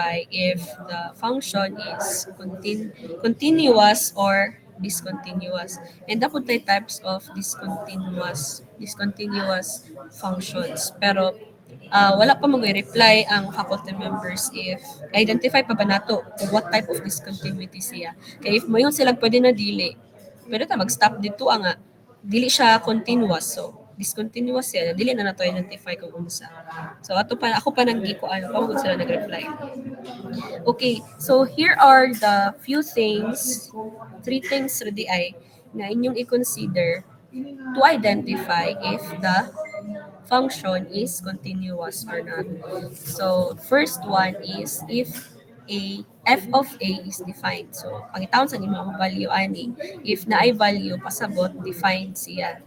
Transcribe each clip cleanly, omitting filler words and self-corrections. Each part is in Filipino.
if the function is continuous or discontinuous. And ako tayo types of discontinuous functions. Pero wala pa mag-reply ang faculty members if identify pa ba nato kung what type of discontinuity siya. Kaya if mo yun sila pwede na dili, pwede ta mag-stop dito nga dili siya continuous. So, discontinuous siya. Dili na nato identify kung unsa. So, ako pa nang giko ano, pamagod sila nag-reply. Okay, so here are the few things, three things ready ay na inyong i-consider to identify if the function is continuous or not. So, first one is if f of a is defined. So, pangitawon sa nimo ang value ani. If na ay value, pasabot, defined siya.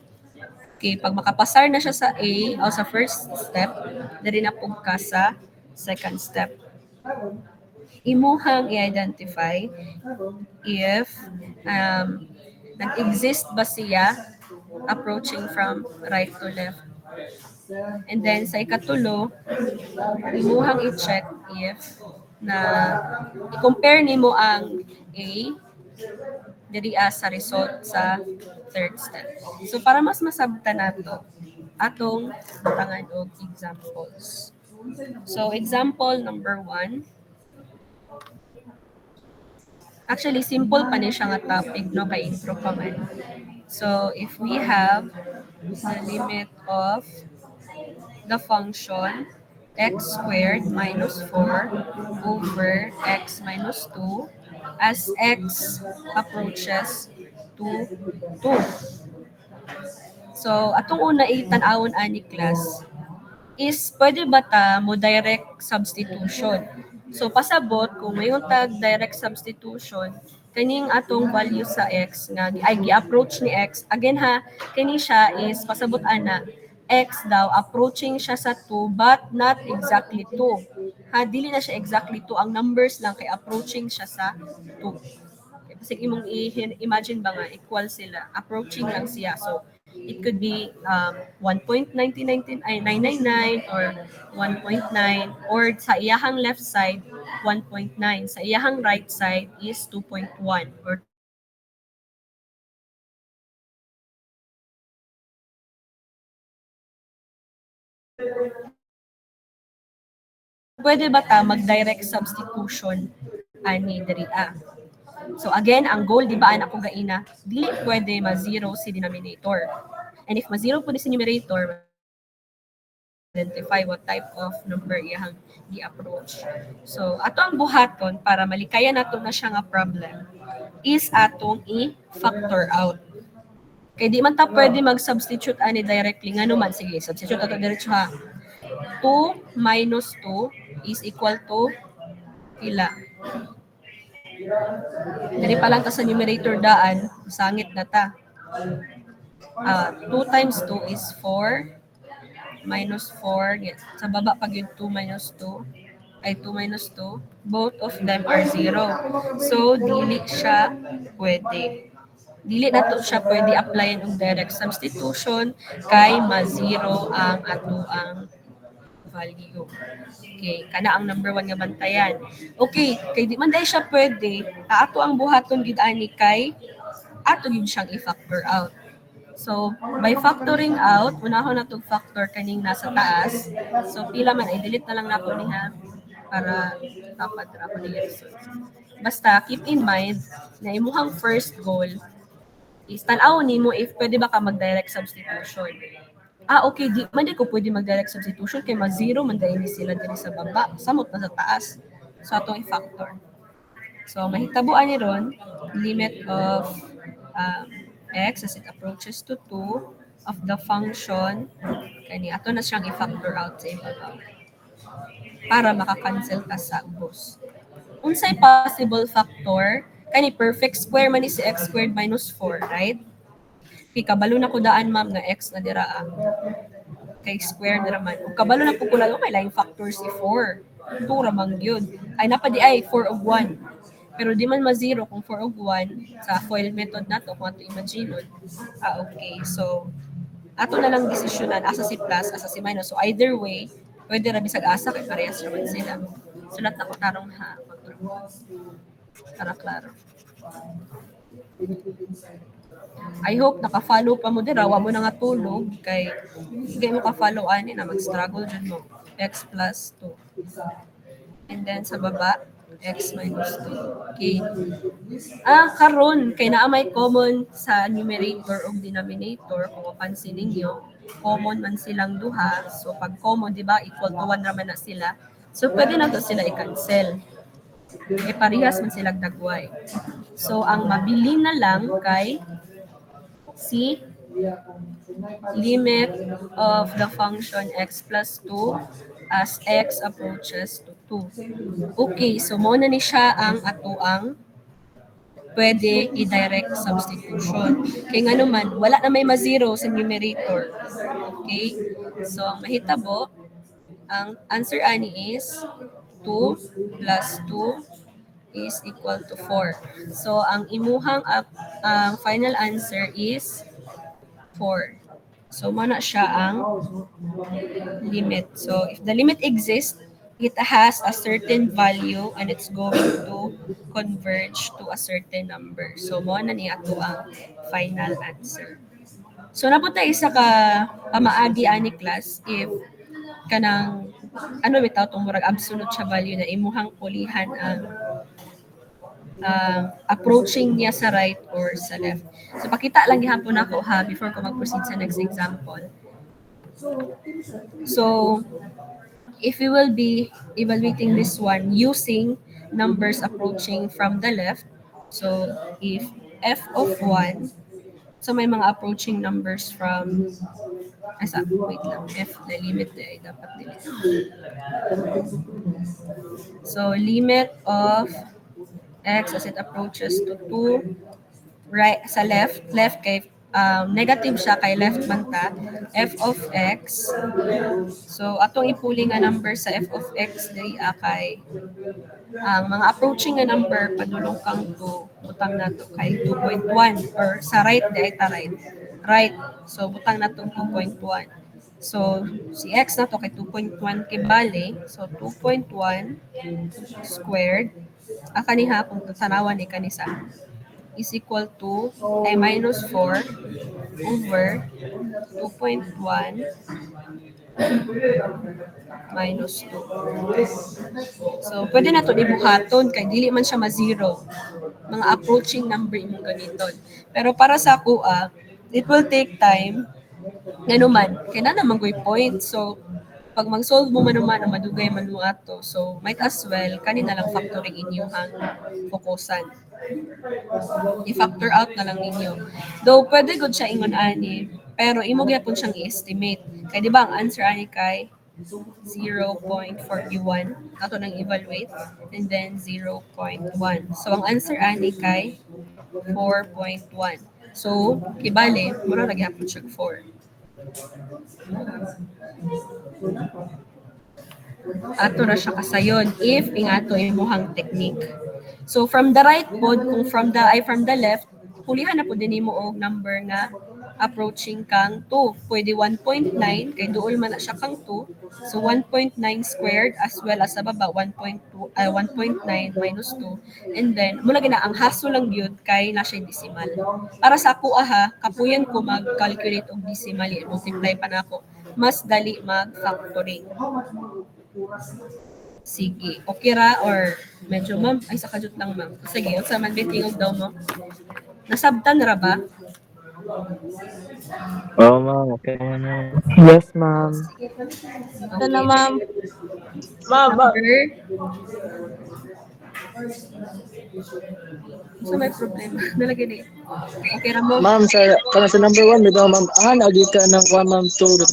Okay, pag makapasar na siya sa A o sa first step, dali na po ka sa second step. Imuhang i-identify if nag-exist ba siya approaching from right to left. And then sa ikatulo, imuhang i-check if na i-compare nimo ang A diri sa result sa third step. So para mas masabtan nato, atong butangan og examples. So example number 1, actually simple pa ni siya nga topic no kay intro pa man. So if we have the limit of the function x squared minus 4 over x minus 2 as x approaches to 2. So, atong una itan-awon ani class is pwede ba ta mo direct substitution? So, pasabot kung mayong tag direct substitution, kaning atong value sa x nga ay gi-approach ni x. Again ha, kini siya is pasabot ana x daw approaching siya sa 2 but not exactly 2. Ha, dili na siya exactly 2 ang numbers lang kay approaching siya sa 2. Kasi imong imagine ba nga equal sila, approaching lang siya. So it could be 1.999 or 1.9 or sa iyahang left side 1.9, sa iyahang right side is 2.1 or pwede ba ta mag-direct substitution ani diri So again, ang goal di ba anak ko gaina, dili pwede ma-zero si denominator. And if ma-zero po si numerator, identify what type of number iyang i-approach. So ato ang buhaton para malikayan nato na siya nga problem is atong i-factor out. Kay di man ta pwede mag-substitute ani directly nga naman. Sige, substitute ato diretso ha. 2 minus 2 is equal to pila? Dali pa lang ta sa numerator daan, sangit na ta. 2 times 2 is 4 minus 4. Sa baba pag yung 2 minus 2 ay 2 minus 2. Both of them are 0. So, dili siya pwede. Dili na to siya pwede applyan ng direct substitution kay ma-0 ang ato ang value. Okay, kana ang number 1 nga bantayan. Okay, kay di man dahil siya pwede, ato ang buhaton gid ani kay ato gid siyang i-factor out. So, by factoring out, unahon na itong factor kaning nasa taas. So, pila man, i-delete na lang na ako niya para dapat na ako niya result. Basta, keep in mind na imuhang first goal is tanaw nimo if pwede ba ka mag-direct substitution. Okay, di man di ko pwede mag-direct substitution kay ma-zero man dahil sila diri sa baba, samot na sa taas. So, atong i-factor. So, mahitabuan ni ron, limit of x as it approaches to 2 of the function, kani ato na siyang i-factor out sa ibabaw para maka-cancel ka sa ubos. Unsay possible factor, kani perfect square man ni si x squared minus 4, right? Kay kabalo na ko daan ma'am nga x na dira kay square na raman. Ug kabalo na po ko lalo kay laing factor si 4. 2 ramang yun. Ay napadi ay 4 og 1. Pero di man ma-zero kung 4 og 1 sa FOIL method nato kung ato imagine. Okay. So ato na lang desisyonan asa si plus, asa si minus. So either way, pwede ra bisag asa kay parehas raman sila. Sulat ako tarong ha. Para klaro. I hope naka-follow pa mo dira, wa mo na nga tulog kay hindi mo ka-follow ani na mag-struggle jud mo. X plus 2. And then sa baba, x minus 2. Okay. Karon kay naa may common sa numerator o denominator kung mapansin ninyo, common man silang duha. So pag common, di ba, equal to 1 naman na sila. So pwede na to sila i-cancel. Parehas man silang dagway. So ang mabili na lang kay si limit of the function x plus 2 as x approaches to 2. Okay, so muna ni siya ang atoang pwede i-direct substitution. Kaya nga naman, wala na may ma-zero sa numerator. Okay? So, ang mahitabo, ang answer ani is 2 plus 2 is equal to 4. So, ang imuhang ang final answer is 4. So, mana siya ang limit. So, if the limit exists, it has a certain value and it's going to converge to a certain number. So, mo na niya ito ang final answer. So, napunta isa ka pamaagi ani class if kanang bitaw tong murag absolute siya value na imuhang pulihan ang approaching niya sa right or sa left. So, pakita lang gihapon ako ha before ko mag-proceed sa next example. So, if we will be evaluating this one using numbers approaching from the left, so if f of 1, so may mga approaching numbers from, wait lang, f na limit ay dapat delete. So, limit of x as it approaches to 2, right, sa left kay negative siya kay left man ta, f of x. So, atong ipuli nga number sa f of x diri kay ang mga approaching nga number padulong kang 2, butang nato kay 2.1 or sa right di ta right. So, butang nato 2.1. So, si x nato kay 2.1 kay bale. So, 2.1 squared kaniha kung tanawan ni kanisa is equal to ay minus 4 over 2.1 minus 2. So, pwede na ito ibuhaton kay dili man siya ma-zero. Mga approaching number imong ganiton. Pero para sa kuha, it will take time. Nganuman, kaya na naman point. So, pag mag-solve mo manuman madugay man mo ato. So, might as well, kanina lang factoring inyong fokusan. I-factor out na lang ninyo. Though, pwede good siya ingon ani, pero imo gyapon siyang i-estimate. Kaya di ba ang answer ani kay 0.41. Ato nang evaluate. And then 0.1. So, ang answer ani kay 4.1. So, kibali, mura lagi hapon siya 4. Ato na siya kasayon if ingato imuhang technique. So from the right pod, kung from the left, hulihan na po din mo og number nga approaching kang 2. Pwede 1.9 kay duol man na siya kang 2. So 1.9 squared as well as sa baba 1.9 minus 2. And then mula gina ang haso lang gyud kay na siya decimal. Para sa ako kapuyan ko mag-calculate og decimal multiply pa nako. Mas dali mag-factoring. Sige, okay ra or medyo ma'am, ay sa kajut lang ma'am. Sige, unsa man bitingog daw mo? Nasabtan ra ba? Oo, ma'am. Okay na. Yes, ma'am. Okay. na, ma'am. Number. So may problema. Nalagyan eh. Okay ra mo? Ma'am, sa number 1, may daw, ma'am. Lagi ka ng 1, ma'am, 2.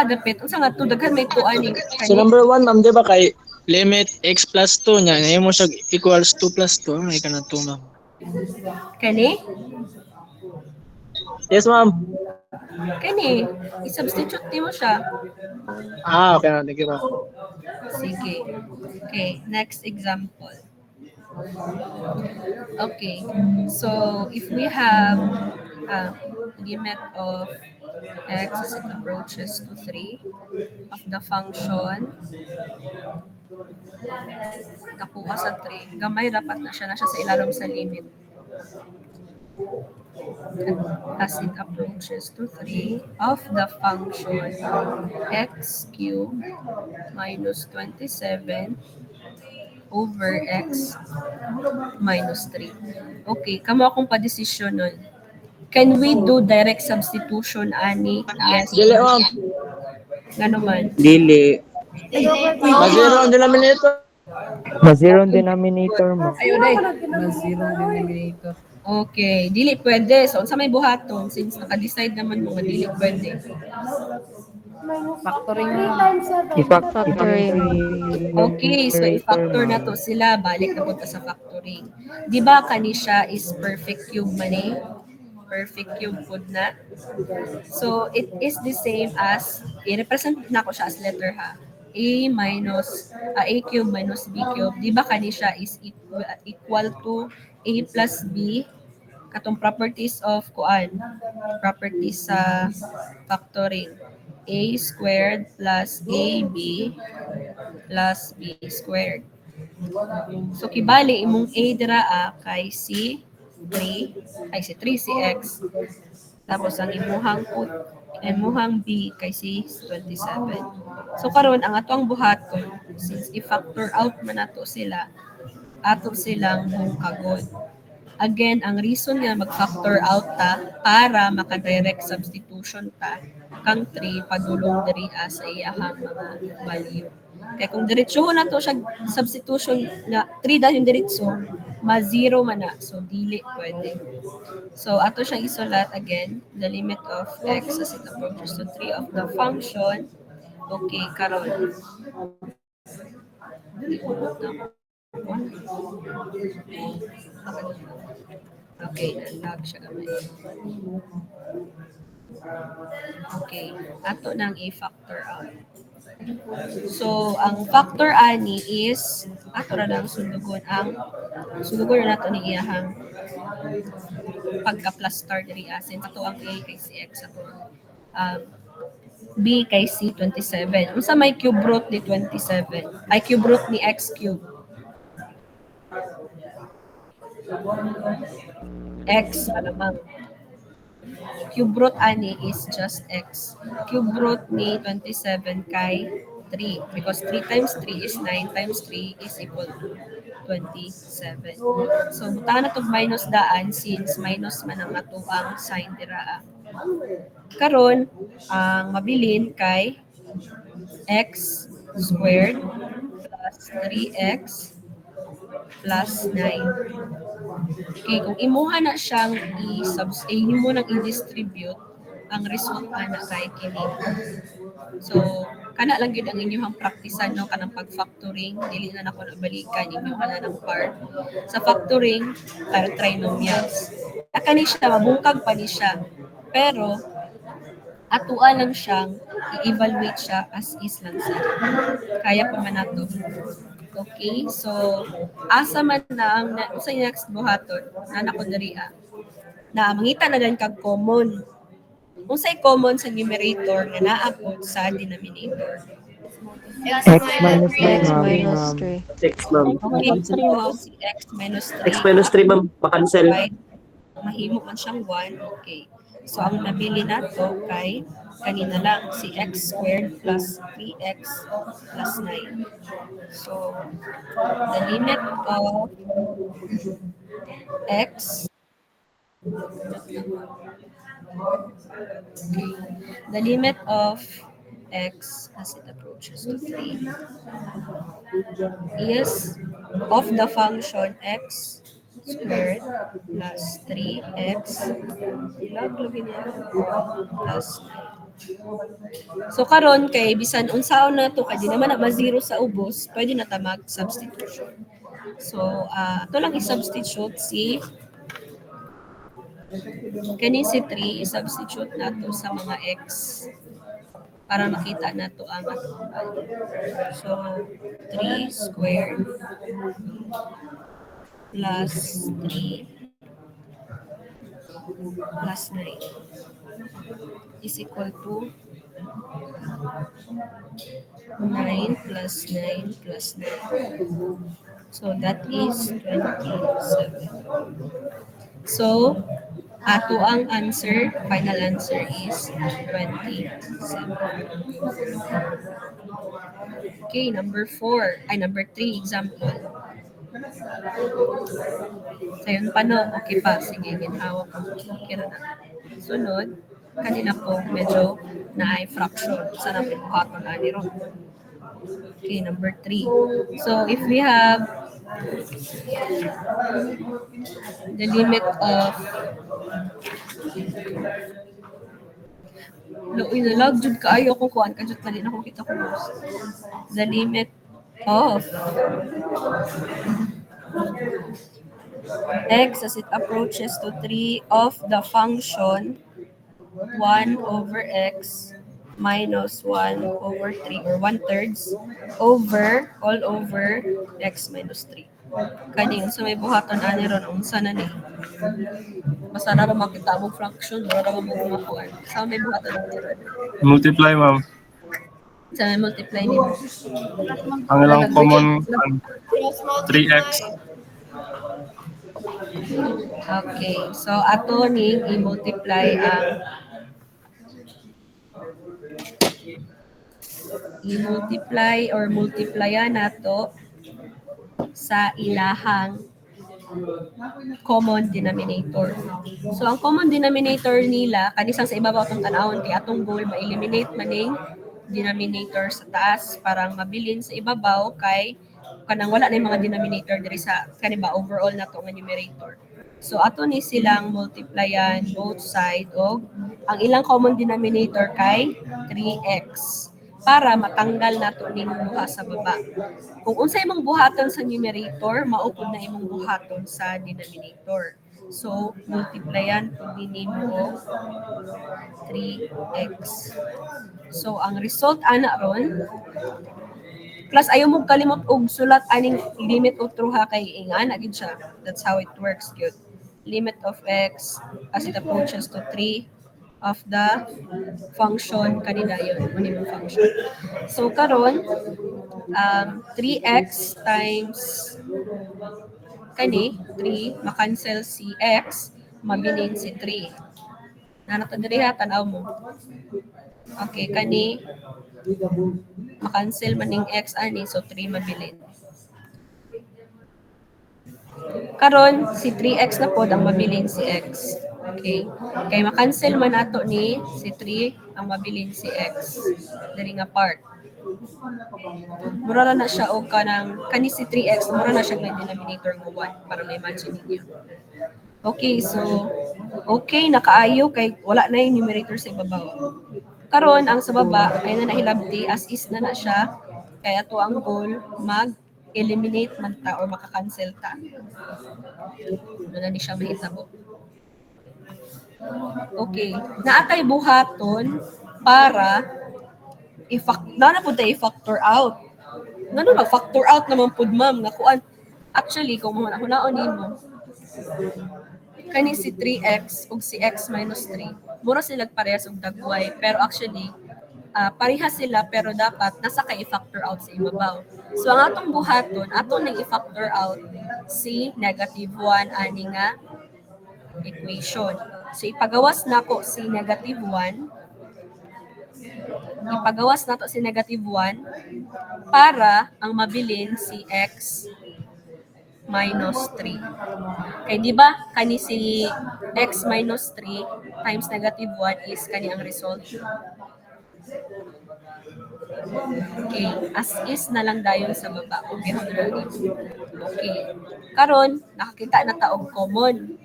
Dapit. Unsa nga to daghan may tuan ni. Sa number 1, ma'am, di ba kay limit x plus 2 niya, ngayon mo siya equals 2 plus 2, may ka na 2, ma'am. Kani? Yes, ma'am. Kani. I-substitute ni mo siya. Okay na. Thank you, ma'am. Sige. Okay, next example. Okay. So, if we have limit of x as it approaches to 3 of the function nakuha sa 3. Gamay rapat na siya sa ilalom sa limit. As it approaches to 3 of the function x cubed minus 27 over x minus 3. Okay, kamo akong pa-desisyon nun. Can we do direct substitution, Ani? Yes. Dili ma'am. Nga naman. Dili. Ma-zero ang denominator. Ma-zero ang denominator mo. Ayun ay. Okay, dili pwede. So, unsa may buhaton? Since naka-decide naman mo nga dili pwede. Factoring I-factoring. Okay, so i-factor na to sila. Balik na punta sa factoring. Di ba kani siya is perfect cube man eh? Perfect cube food na. So, it is the same as, i-represent na ko siya as letter ha. A cube minus B cube. Di ba kani siya is equal to A plus B katong properties of kuan, properties sa factoring. A squared plus AB plus B squared. So kibali imong A dira kay si 3, ay si 3 si X. Tapos ang imuhang B kay si 27. So karon ang atong buhaton, since i-factor out man nato sila, ato silang hungkagon. Again, ang reason nga mag-factor out ta para maka-direct substitution ta kang 3 padulong diri sa iyahang mga value. Kaya kung diretso na to siya substitution na 3 dahil yung diretso, ma-0 man na. So, dili pwede. So, ato siyang isulat again, the limit of x as it approaches to 3 of the function. Okay, karon. Okay, nalag siya gamay. Okay, ato nang i-factor out. So, ang factor ani is, ato na lang sundugon na nato ni iyahang pagka-plus star diri since ato ang A kay si X ato. B kay C 27. Unsa may cube root ni 27? Ay cube root ni X cube. X malamang. Cube root ani is just X. Cube root ni 27 kay 3 because 3 times 3 is 9 times 3 is equal to 27. So, buta na itong minus daan since minus man ang atuang sign dira. Karon ang mabilin kay x squared plus 3x plus 9. Okay, kung imuha na siyang imo nang i-distribute, ang result na kay kini. So, kana lang gyud ang inyong praktisan no kanang pag-factoring, dili na nako nabalikan inyo kana ng part. Sa factoring, trinomials. Kani siya mabungkag pa ni siya. Pero atuan lang siyang i-evaluate siya as is lang siya. Kaya pa man nato. Okay, so asa man na ang sa next buhaton na nako diri na mangita na dan kag common. Unsay common sa numerator nga naabot sa denominator? X minus 3, ma'am. X, ma'am. Okay, so si x minus 3. X minus 3, ma'am. Pa-cancel. Mahimo man siyang 1. Okay. So, ang nabili nato kay kanina lang si x squared plus 3x plus 9. So, the limit of x the limit of x as it approaches to 3 is of the function x squared plus 3x plus 9. So karon kay bisan unsaon na to kay di naman na ma-zero sa ubos, pwede na ta mag-substitution. So ato lang i-substitute si kani si 3 i-substitute nato sa mga x para makita nato ang atong value. So 3 squared plus 3 plus 9 is equal to 9 plus 9 plus 9. So that is 27. So, ato ang answer, final answer is 27. Okay, number 4. Ay, number 3 example. So, yun pa no. Okay pa. Sige, ginhawa pa. Okay na. Sunod, kanina po medyo na-ay fraction. Sana pinuhaton ani ron. Okay, number 3. So, if we have the limit of inalag jud kaayo kung kuan ka jud tali na kung kita ko the limit of x as it approaches to 3 of the function 1 over x minus 1 over 3 or 1/3 over all over x minus 3. Kani unsa may buhaton ani ron unsa na ni? Basta na ron makita mo fraction, wala ra mo makuan. Sa may buhaton ani ron. Multiply, ma'am. Sa may multiply nimo. Ang ilang common 3x. Okay, so ato ning i-multiply ang or multiplyan nato sa ilahang common denominator. So ang common denominator nila kanisang sa ibabaw atong tanawon kay atong goal ma-eliminate maning denominator sa taas para mabilin sa ibabaw kay kanang wala na yung mga denominator diri sa kaniba overall na to nga numerator. So ato ni silang multiplyan both side og ang ilang common denominator kay 3x para matanggal nato ning duha sa baba. Kung unsa imong buhaton sa numerator, maupod na imong buhaton sa denominator. So multiplyan pud nimo og 3x. So ang result ana ron plus ayaw mo kalimot og sulat aning limit of truha kay ingan agid siya. That's how it works gyud. Limit of x as it approaches to 3 of the function kanina yun, minimum function. So karon 3x times kani 3 makancel si x mabilin si 3. Nanato diri ha tan-aw mo. Okay, kani makancel maning x ani so 3 mabilin. Karon si 3x na pod ang mabilin si x. Okay. Kay makancel man nato ni si 3 ang mabilin si x. Diri nga part. Mura na siya og kanang kani si 3x mura na siya may denominator nga 1 para ma-imagine niyo. Okay, so okay nakaayo kay wala na yung numerator sa ibabaw. Karon ang sa baba ay na nahilabti as is na siya kay ato ang goal mag-eliminate man ta or maka-cancel ta. Wala ni siya mahitabo. Okay, naatay buhaton para i-factor out. Ngano mag-factor out naman pud ma'am nga kuan. Actually kung hunaon nimo kani si 3x ug si x minus 3 mura sila parehas og dagway pero actually parehas sila pero dapat nasa kay i-factor out sa ibabaw. So ang atong buhaton ato ning i-factor out si negative 1 ani nga equation. So ipagawas nako si negative 1 para ang mabilin si x minus 3. Kaya di ba kani si x minus 3 times negative 1 is kani ang result. Okay, as is na lang dayon sa baba. Okay, okay. Karon nakakita na ta og common.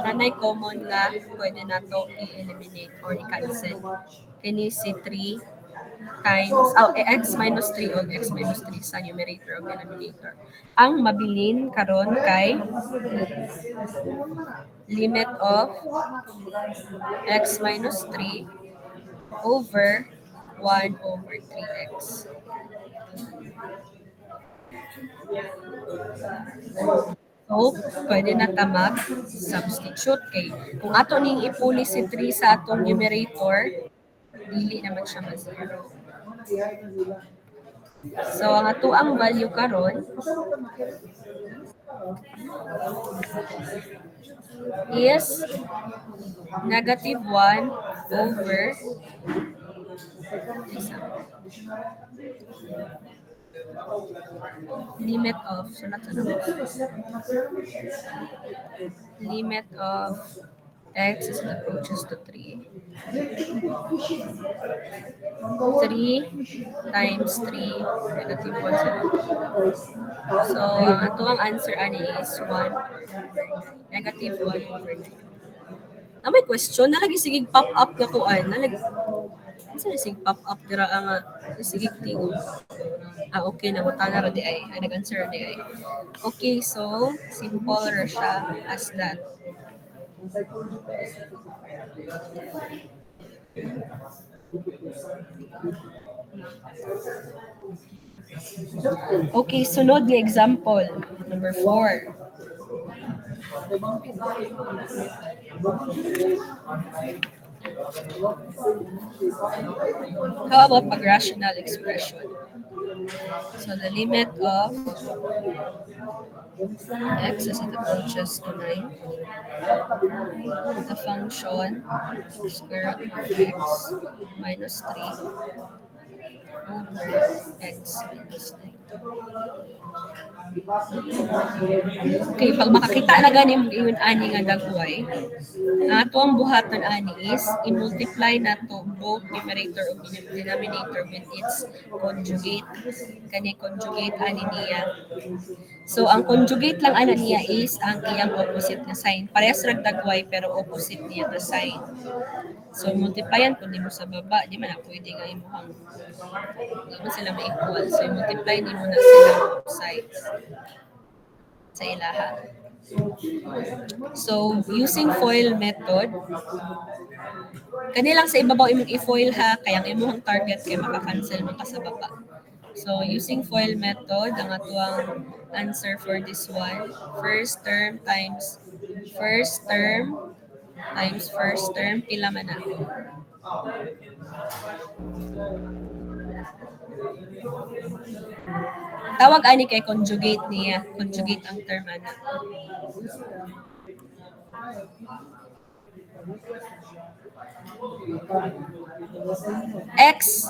Nanay common nga pwede nato i-eliminate or i-cancel. Kani si 3 times x minus 3 o x minus 3 sa numerator o denominator. Ang mabilin karon kay limit of x minus 3 over 1 over 3x. So, pwede na ta mag-substitute kay kung ato ning ipuli si 3 sa atong numerator, dili naman siya ma-zero. So, ang ato ang value karon is negative 1 over limit of, sunod sa limit of x as it approaches to 3. 3 times 3, negative 1. So, ang ato ang answer ani is 1, negative 1 over 3. Na may question, nalagi sige pop up na kuan, nalagi Saan sige pop up dira nga sige tingog. Okay na butana ra di ay. Nag-answer ra di ay. Okay, so simple ra siya as that. Okay, sunod nga example, number 4. How about pag-rational expression? So the limit of x as it approaches to 9, the function square root of x minus 3 over x minus 9. Okay, pag makakita na gani mo iyon ani nga dagway, ato ang buhaton ani is i-multiply nato both numerator ug denominator with its conjugate. Kani conjugate ani niya. So ang conjugate lang ana niya is ang iyang opposite na sign. Parehas ra dagway pero opposite niya na sign. So multiplyan kun nimo sa baba, di man na pwede nga imuhang di man sila ma-equal. So multiply nimo na sila both sides sa ilaha. So using FOIL method, kanilang sa ibabaw imong i-FOIL ha, kaya ang imong target kay maka-cancel man ka sa baba. So using FOIL method, ang atuang answer for this one, first term times first term, pila man na? Tawag ani kay conjugate niya. Conjugate ang term ana. X,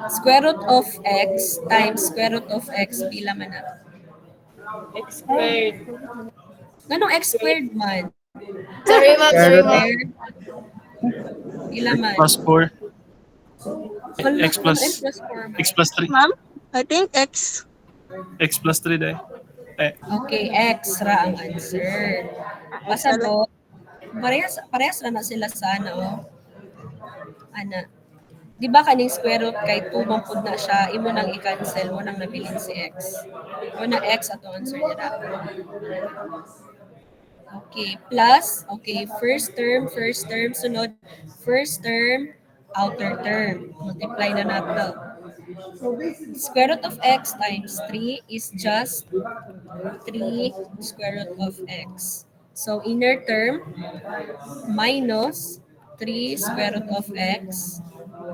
square root of x times square root of x, pila man na? X squared. Ganong x squared man? Sorry, ma'am. Sorry, ma'am. Squared. Pila man? Plus 4. Wala, X plus- x plus 4 man. X plus 3. Ma'am, I think X. X plus 3 dahil. Okay, x ra ang answer. Pasado, parehas ra na sila sa ano. Ana. Di ba kaning square root kay 2 man pud na siya, imo nang i-cancel mo nang nabilin si x. O na x ato answer nila. Okay, plus, okay, first term, sunod, first term, outer term. Multiply na nato. Square root of x times 3 is just 3 square root of x. So, inner term, minus 3 square root of x.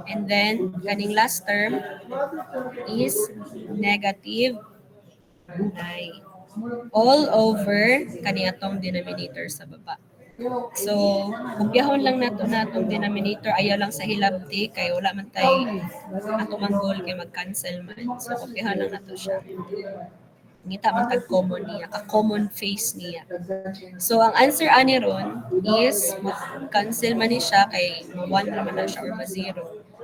And then, kaning last term is negative 9. All over kani atong denominator sa baba. So, kumpyahon lang nato natong denominator, ayaw lang sa hilabti kay wala man tay ato man goal kay mag-cancel man. So, kumpyahon lang nato siya. Ngita man tag common niya, ka-common face niya. So, ang answer ani ron is cancel man ni siya kay 1 naman na siya or ma-0.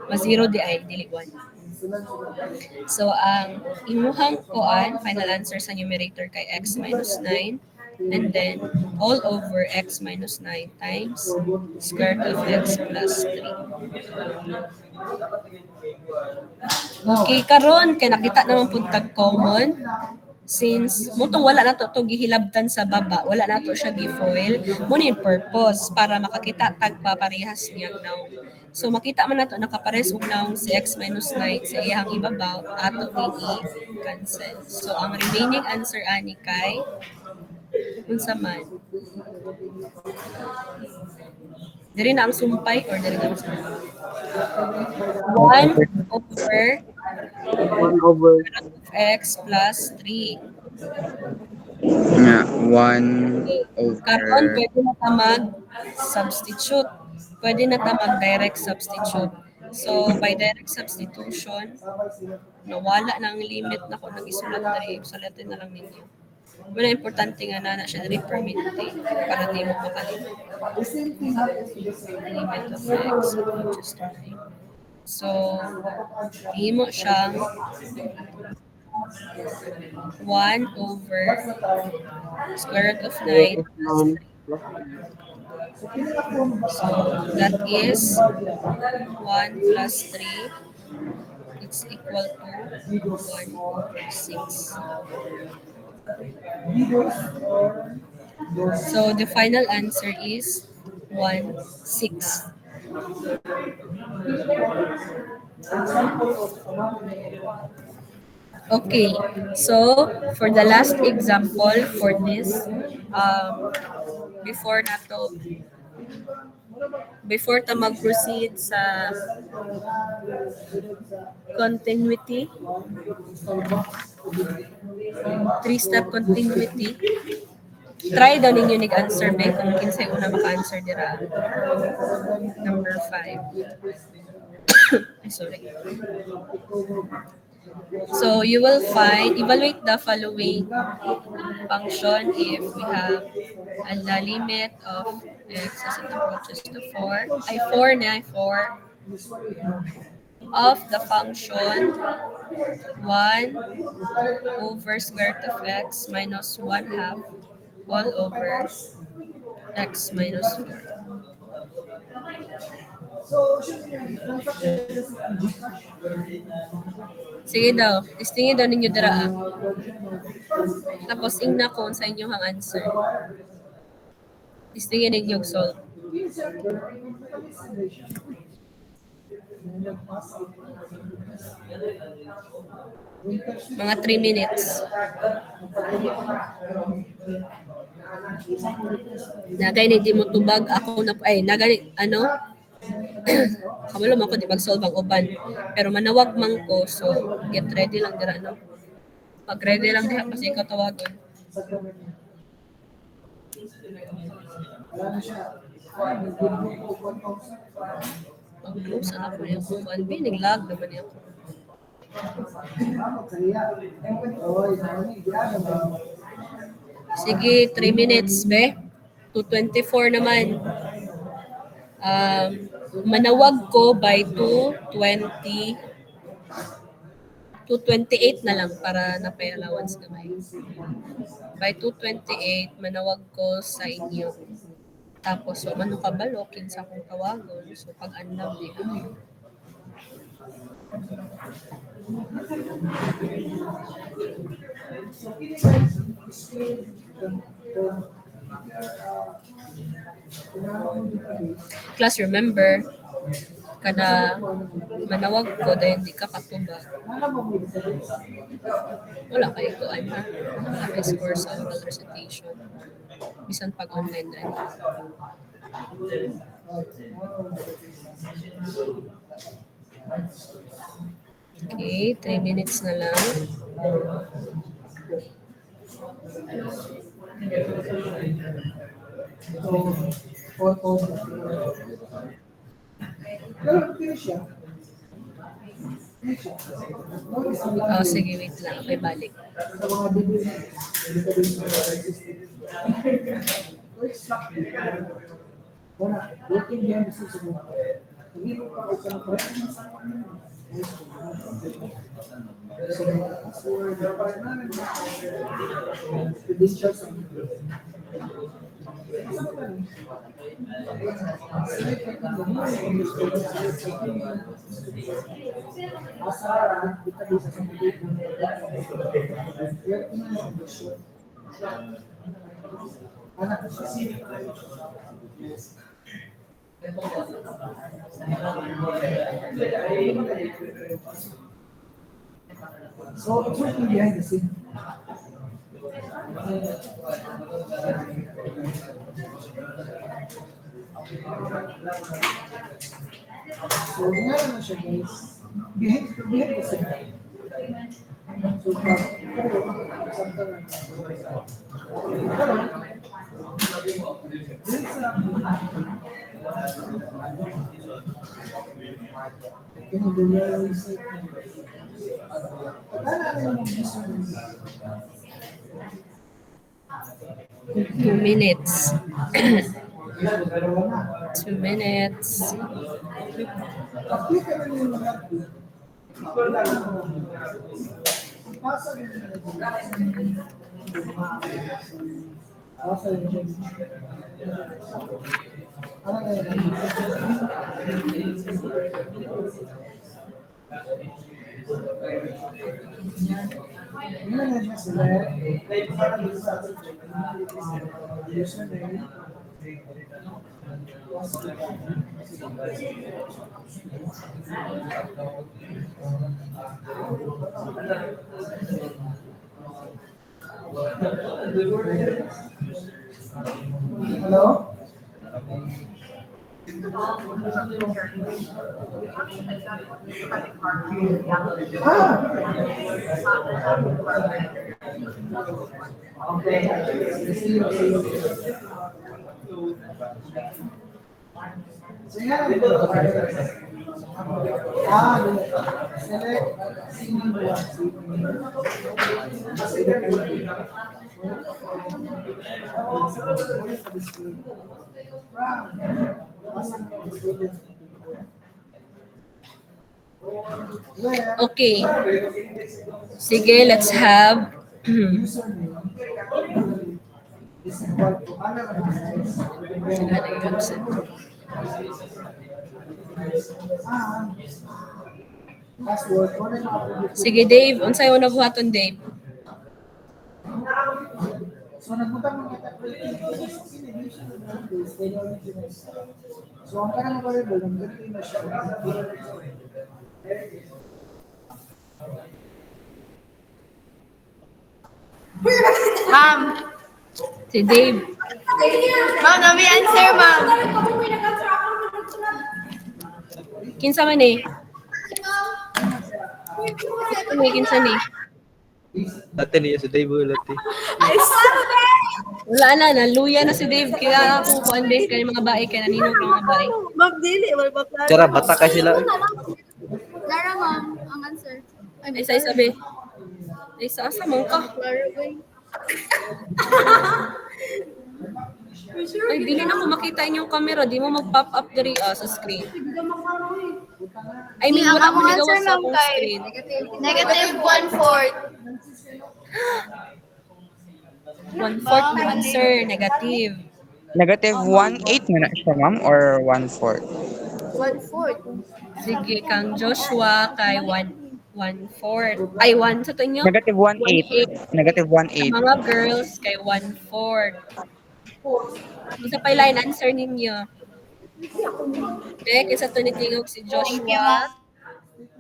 Ma-0 di ay, dili 1. So, ang imuhang koan, final answer sa numerator kay x minus 9, and then all over x minus 9 times square root of x plus 3. Okay, karon kay nakita naman pud tag common. Since mutong wala na to gihilabtan sa baba, wala na to siya gifoil, mo ni purpose para makakita tag paparehas niyang noun. So makita man nato nakapares og noun si x minus 9 sa iyang ibabaw ato ni i-cancel. So ang remaining answer ani kay Unsa man. Diri na ang sumpay or diri na ang sumpay? 1 over 1 over x plus 3. Nga, 1 Karon over pwede na ta mag-substitute. Pwede na ta mag-direct substitute. So, by direct substitution, nawala na ang limit na kung nag-isulat na rin. Sulatin na lang ninyo. Wala importante nga na siya rin permitting para di mo makalimit. Limit of x approaches to 9. So, himo siyang 1 over square root of 9 plus 3. So, that is 1 plus 3. It's equal to 1 over 6. So, the final answer is 1, 6. Okay, so for the last example for this, before ta mag-proceed sa continuity, three-step continuity, try daw ninyo nag-answer ba kung kinsay una maka-answer dira. Number 5. Sorry. So you will evaluate the following function if we have a limit of x as it approaches to 4 of the function 1 over square root of x minus 1/2 all over x minus 4. Sige daw, listingin daw ninyo dira. Tapos ingna ko sa inyong answer. Listingin ninyo og solve. Mga 3 minutes. Nagay ni di mo tubag ako na nagay ano? Kabalo man ko di mag-solve ang uban. Pero manawag man ko, so get ready lang dira no. Mag-ready lang diha kasi ikaw tawagon. Mag-close na ako yung kukuan. Biniglag naman niya ako. Sige, 3 minutes, be. 2:24 naman. Manawag ko by 2:28 na lang para napay allowance gamay. By 2:28, manawag ko sa inyo. Tapos, so, mano kabalo, kinsa akong tawagon. So, pag-anlam di ako. Class, remember, kada manawag ko dahil hindi ka katubag. Wala kayo kuan ha. Wala kayo score sa oral recitation. Bisan pag online rin. Okay, 3 minutes na lang. Oh, sige, wait lang. Okay, balik. So it's working behind the scene. Two minutes. 2 minutes. Okay. Sige, let's have Sige, Dave. Unsay una buhaton, Dave? Ma'am. Si Dave. Ma'am, nami answer, ma'am. Kinsa man eh? Ano eh, kinsa ni? Dati niya sa table lati. Wala na, naluya na si Dave. Kaya ako kuan din kay mga bae, kaya naninong ng mga bae. Ma'am, dili. Wala ba klaro? Tara, bata ka sila. Lara, ma'am, ang answer. Ay, sabi. Ay, asa man ka? Klaro ba yun? Ay, dili na ko makita inyong camera. Di mo mag-pop up diri sa screen. I mean, wala mo Ang nigawa answer, sa ma'am, akong kay screen. negative 1/4. 1/4 na answer, negative. Negative 1/8 na siya, ma'am, or 1/4? 1/4. Sige, kang Joshua kay 1/4. Ay, 1 sa to inyo? Negative 1/8. Negative 1/8. Mga girls kay 1/4. Isa pa line answer ninyo. Okay, kaysa to nitingog si Joshua.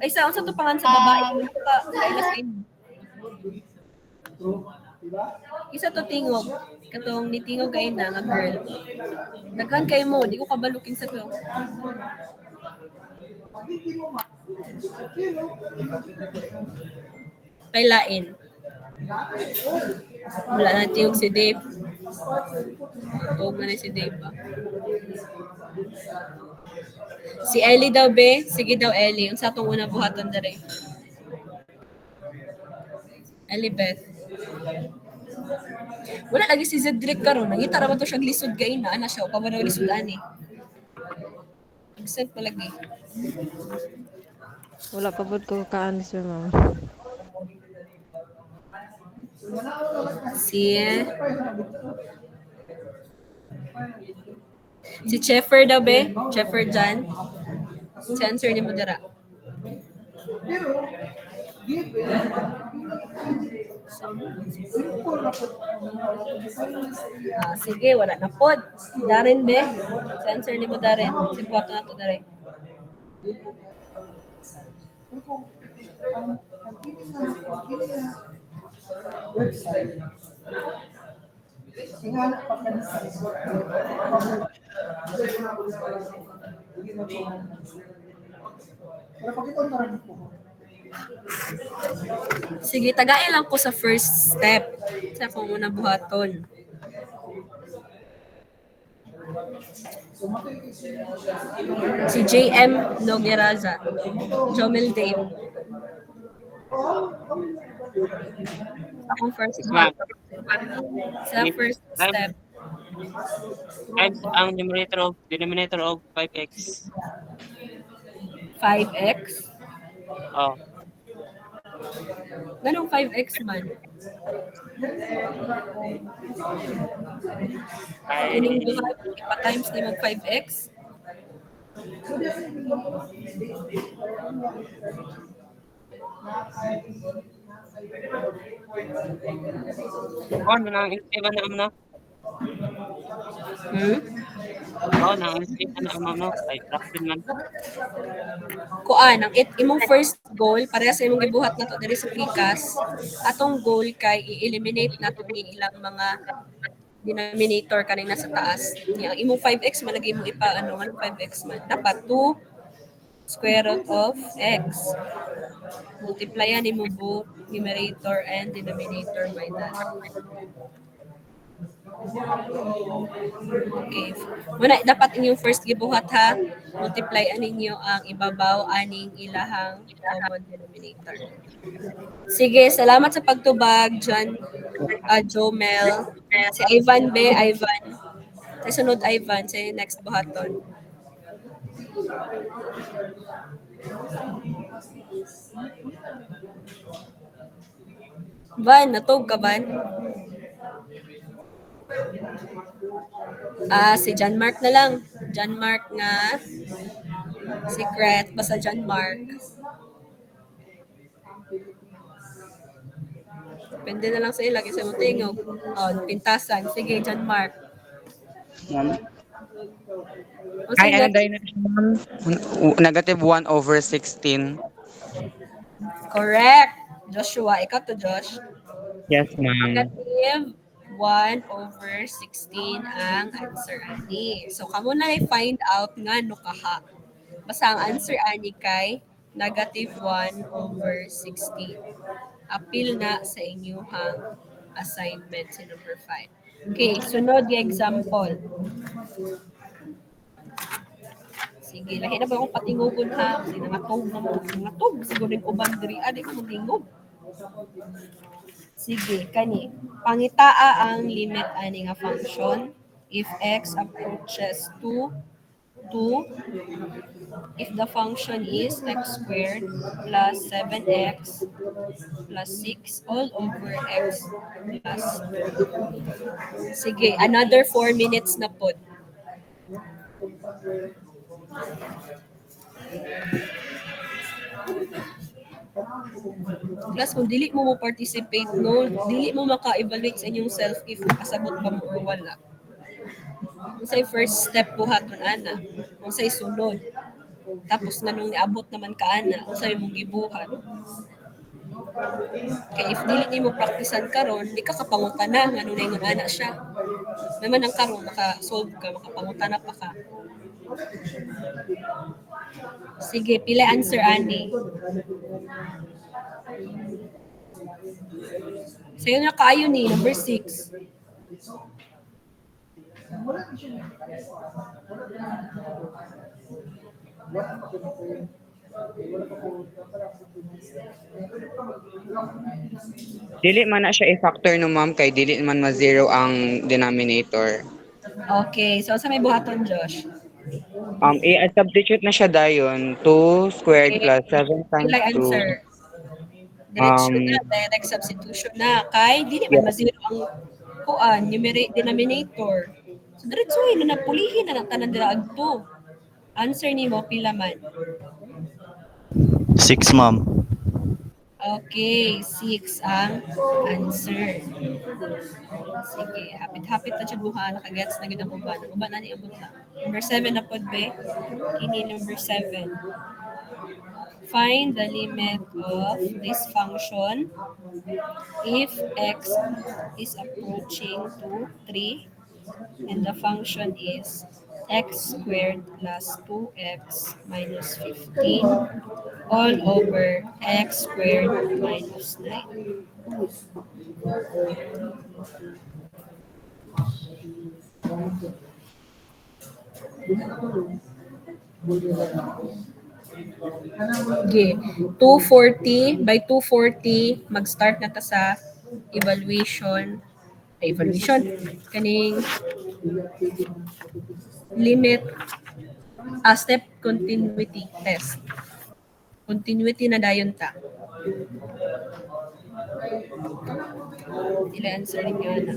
Ay, sa to pangan sa babae. Isa to tingog. Katong nitingog kay na nga girl. Daghan kay mo, di ko kabalukin sa to. Pailain. Wala na tingog si Dave. Tuog na si Dave ba? Si Ellie daw, be. Sige daw, Ellie. Unsa tong una buhaton dere? Ellie Beth. Wala lagi si Zedric karon. Nangita ra ba to siya lisod kay na ana siya pa ba daw lisod ani? Accept pa lagi. Wala pa po ko ka-answer, ma'am. Si Cheffer daw, be. Cheffer Jan. Si answer ni mo dira. Sige, wala na pod. Darren, be. Si answer ni mo, Darren. Si Puwato na to, Darren. Sige, tagain lang ko sa first step. Sa akong unang buhaton. Si JM Nogeraza. Jomel Dave. Akong first buhaton. Sa first step. Times ang numerator of denominator of 5x. 5x. Oh, Ganong 5x man? ay Kining buhat, ipa-times na mag 5x. oh nang iba na ano. Hmm? Oh, nang iba na ano. Ay, fraction man. Kuan, ang imong first goal, pareha sa imong gibuhat na to diri sa Gcash, atong goal kay i-eliminate nato ni ilang mga denominator kanina sa taas. Ang imong 5x man lagi mo ipa ano, anong 5x man. Dapat 2 square root of x. Multiplyan nimo both numerator and denominator by that. Okay. Muna, dapat inyong first gibuhat ha. Multiply ninyo ang ibabaw aning ilahang common denominator. Sige, salamat sa pagtubag, John, Jomel. Si Ivan B. Ivan. Sa sunod, Ivan, sa next buhaton. Van, natog ka, Van? Si John Mark na lang. John Mark nga secret. Basta John Mark. Depende na lang sa ilagi sa mong tingog. Pintasan. Sige, John Mark. Ay, ano dahil na siya, ma'am? Negative 1 over 16. Correct. Joshua, ikaw to, Josh. Yes, ma'am. Negative 1 over 16 ang answer ani. So, kamo na find out nga no kaha. Basta ang answer ani kay negative 1 over 16. Appeal na sa inyong assignment sa number 5. Okay, sunod yung example. Sige, lahi na ba akong patingugon ha? Kasi nangatog na mo. Nangatog. Siguro yung ubang diri. Di ko matingog. Sige, kani. Pangitaa ang limit ani nga function if x approaches to 2 if the function is x squared plus 7x plus 6 all over x plus 2. Sige, another 4 minutes na po. Plus, kung dili mo participate, no, dili mo maka-evaluate sa inyong self if makasabot ba mo or wala. Kung sa'y first step buhaton ana, kung sa'y sunod. Tapos na nung niabot naman ka ana, kung sa'y mong gibuhat. Kaya if dili mo practicean karon, di ka kapangutana nga nung naingon ana siya. Naman ang karon maka-solve ka, makapangutana pa ka. Sige, pila answer ani. Sa'yo na kaayo ni, number 6. Dili man na siya i-factor no, ma'am, kay dili man ma-zero ang denominator. Okay, so sa may buhaton, Josh? I-substitute na siya dayon. 2 squared Okay. plus 7 times Pila 2. answer? Diretso na, direct substitution na. Kay, dili man ma-zero ang kuan, denominator. So, diretso na napulihin na ng tanan dira agto. Answer ni mo, pila man? 6, ma'am. Okay, 6 ang answer. Sige, hapit-hapit na siya buha. Nakagets na gid ang uban. Ang uban na ni abot na. Number 7 na pod be. Kini number 7. find the limit of this function if x is approaching to 3 and the function is x squared plus 2x minus 15 all over x squared minus 9. Okay, 240 by 240 mag-start na ta sa evaluation kaning limit step continuity test. Continuity na dayon ta. Ila answer ninyo na.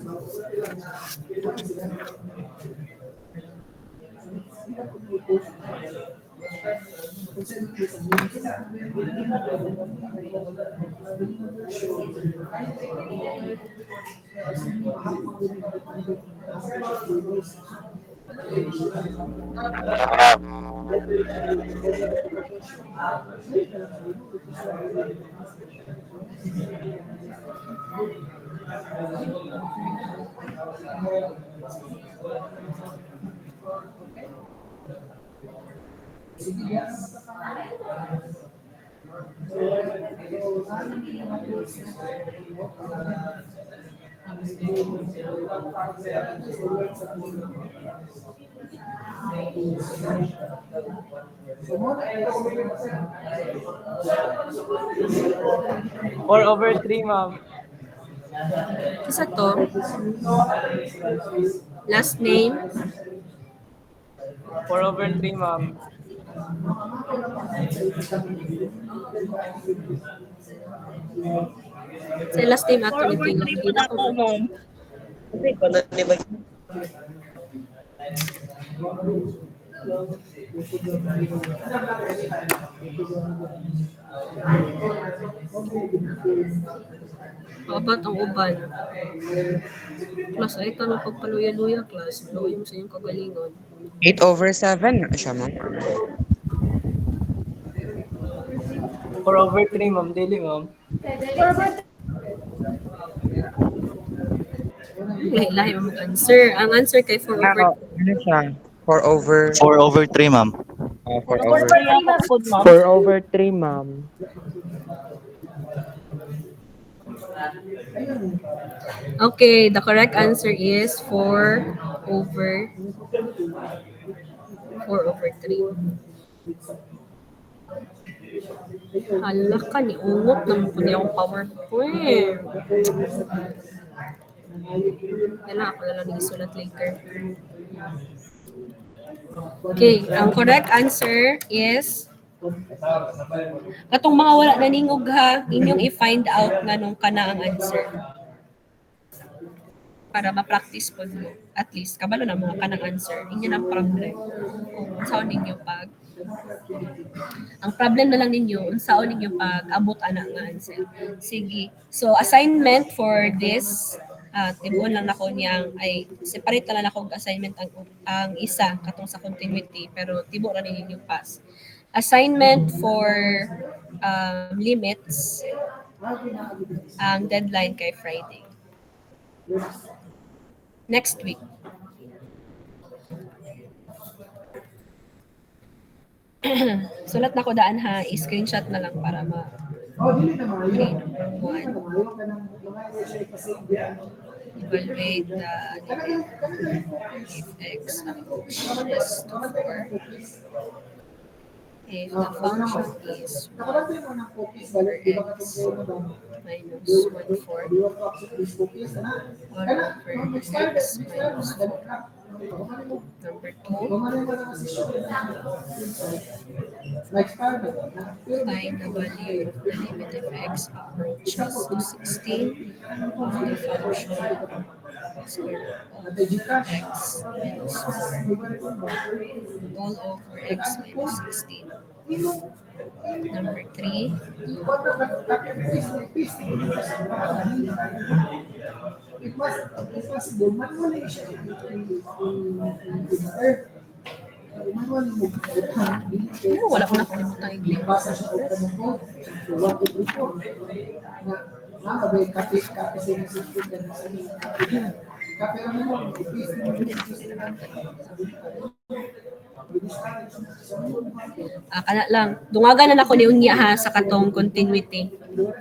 Four over 3, ma'am. Isa to. Last name. 4 over 3, ma'am. Sa last name ato ni Tingog. Hindi na ako. Abat ang uban. Class, ay ka na pagpaluya-luya, class. Luya mo sa iyong kagalingon. 8 over 7 na siya, ma'am. 4 over 3, ma'am. Daily, ma'am. Lahi mo mag-answer. Ang answer kay 4 over Ano siya? 4 over... 4 over 3, ma'am. 4 over... 4 over 3, ma'am. Okay, the correct answer is 4 over 3. Hala ka, ni ungot naman po niya akong PowerPoint. Kailangan ako na lang isulat later. Okay, ang correct answer is katong mga wala naningog ha, inyong i-find out nga nung kana ang answer. Para ma-practice po mo. At least, kabalo na mga kanang answer. Inyo ang problem. Kung saan ninyo pag ang problem na lang ninyo, unsaon ninyo pag abot ana nga answer. Sige. So, assignment for this tibuon lang nako niyang ay separate na lang ako assignment ang isa katong sa continuity pero tibo ra ninyo pass. Assignment for limits ang deadline kay Friday. Next week. Sulat na ko daan ha, i-screenshot na lang para ma okay, number 1. Evaluate the limit if x approaches to 4. If the function is 1 over x minus 1/4 all over x minus 4. Number 2, find the value of the limit of x approaches to 16 of the function square root of x minus 4 all over x minus 16. Number 3, Pero wala ko nakalimutan yung kana lang. Dungagan na ako ni unya ha sa katong continuity.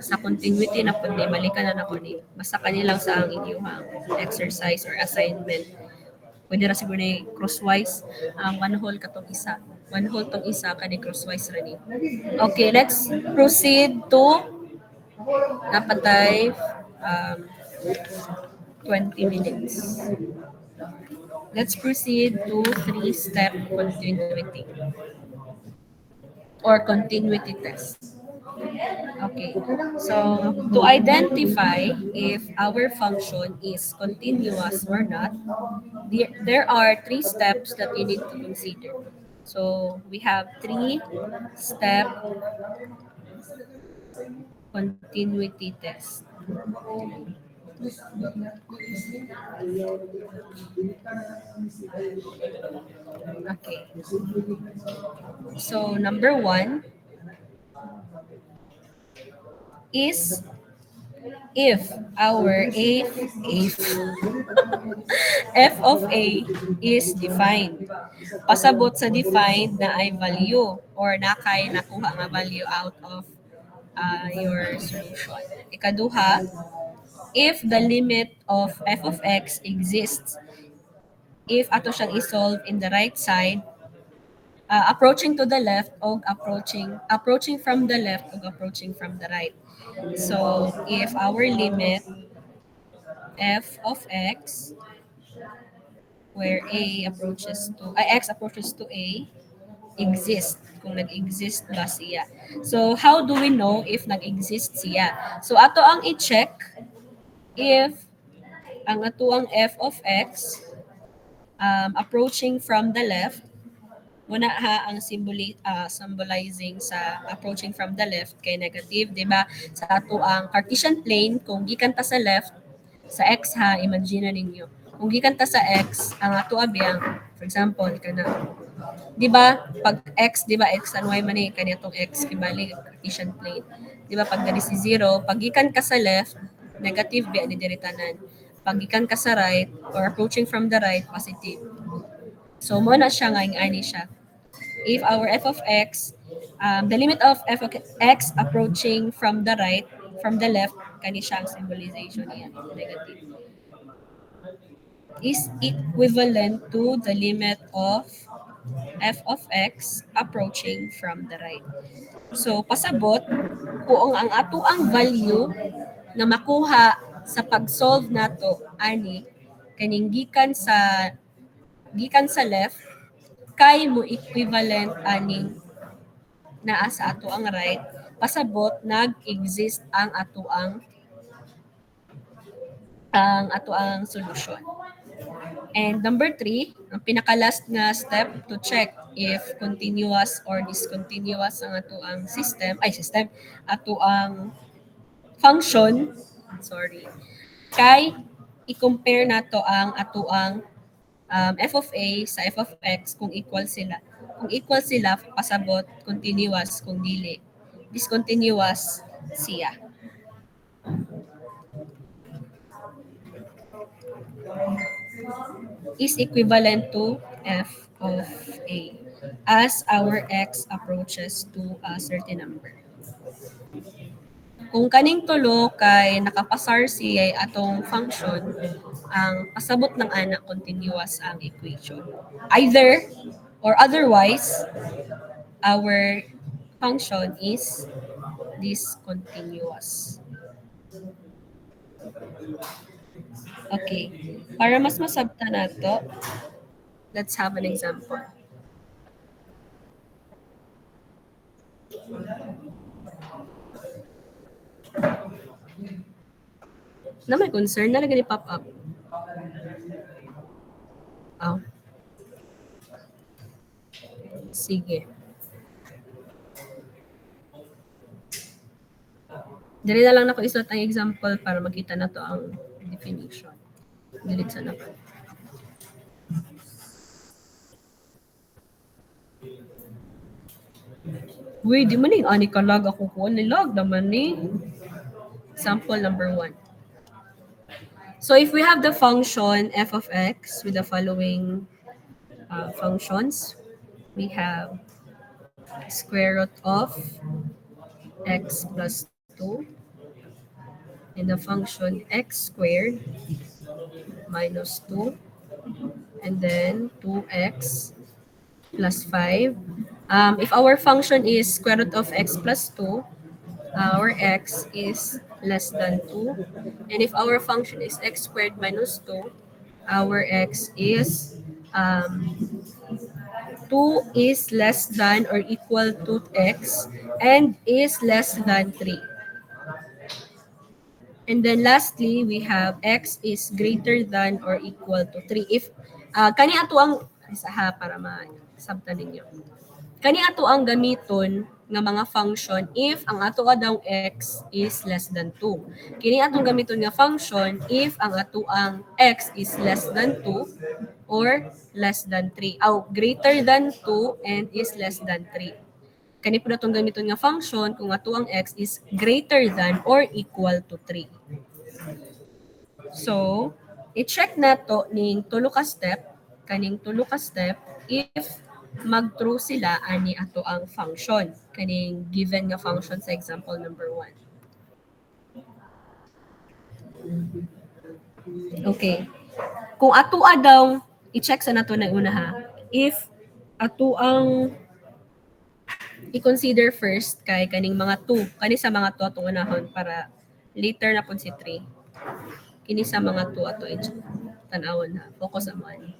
Sa continuity na pud ni balikan na ako ni. Basta kanilang sa ang inyong exercise or assignment. Pwede ra siguro ni crosswise ang one hole katong isa. One hole tong isa kani crosswise ra ni. Okay, let's proceed to napatay 20 minutes. Let's proceed to 3-step continuity or continuity test. Okay, so to identify if our function is continuous or not, there are 3 steps that you need to consider. So we have 3-step continuity test. Okay. So number 1 is if our f of a is defined. Pasabot sa defined na ay value or nakay nakuha nga value out of your solution. Ikaduha, if the limit of f of x exists, if ato siyang isolve in the right side, approaching to the left o approaching from the left o approaching from the right. So if our limit f of x where x approaches to a exist, kung nag-exist ba siya. So how do we know if nag-exist siya? So ato ang i-check if ang ato ang f of x approaching from the left, muna ha ang symbolizing sa approaching from the left kay negative, di ba? Sa ato ang Cartesian plane, kung gikan ta sa left, sa x ha, imagine ninyo. Kung gikan ta sa x, ang ato abiyang, for example, kana, di ba? Pag x, di ba, x and y man eh, kanitong x, kibali, Cartesian plane. Di ba, pag dali si 0, pag gikan ka sa left, negative, biya ni diritanan. Pag gikan ka sa right, or approaching from the right, positive. So, mo na siya nga, ani siya. If our f of x, the limit of f of x approaching from the right, from the left, kani siya ang symbolization niya, negative, is equivalent to the limit of f of x approaching from the right. So, pasabot, kung ang ato ang value na makuha sa pag-solve nato, ani, kaning gikan sa left, kay mo equivalent aning naa sa ato ang right, pasabot nag-exist ang ato ang solution. And number 3, ang pinaka-last nga step to check if continuous or discontinuous ang ato ang ato ang function, kay i-compare nato ang ato ang f of a sa f of x kung equal sila. Kung equal sila, pasabot, continuous, kung dili, discontinuous siya. Is equivalent to f of a as our x approaches to a certain number. Kung kaning tulo kay nakapasar siya atong function, ang pasabot ng anak continuous ang equation. Either or otherwise, our function is discontinuous. Okay. Para mas masabta nato, let's have an example. Na may concern na lagi pop up. Oh. Sige. Dili na lang nako isuot ang example para makita na to ang definition. Delete sa na. Uy, di man ani kalag ako ko. Nilag naman ni. Example number 1. So if we have the function f of x with the following functions, we have square root of x plus 2 and the function x squared minus 2 and then 2x plus 5. If our function is square root of x plus 2, our x is less than 2. And if our function is x squared minus 2, our x is 2 is less than or equal to x and is less than 3. And then lastly, we have x is greater than or equal to 3. If kani ato ang isa ha para ma-sabta ninyo. Kani ato ang gamiton nga mga function if ang ato daw x is less than 2. Kini atong gamiton nga function if ang ato ang x is less than 2 or less than 3. Greater than 2 and is less than 3. Kani po natong gamiton nga function kung ato ang x is greater than or equal to 3. So, i-check nato ning tulo ka step, kaning tulo ka step if mag-true sila ani ato ang function. Kaning given nga function sa example number 1. Okay. Kung ato daw, i-check sa nato na una ha. If ato ang i-consider first kay kaning mga 2. Kani sa mga 2 atong unahon para later na pud si 3. Kini sa mga 2 ato tan-awon na. Focus naman.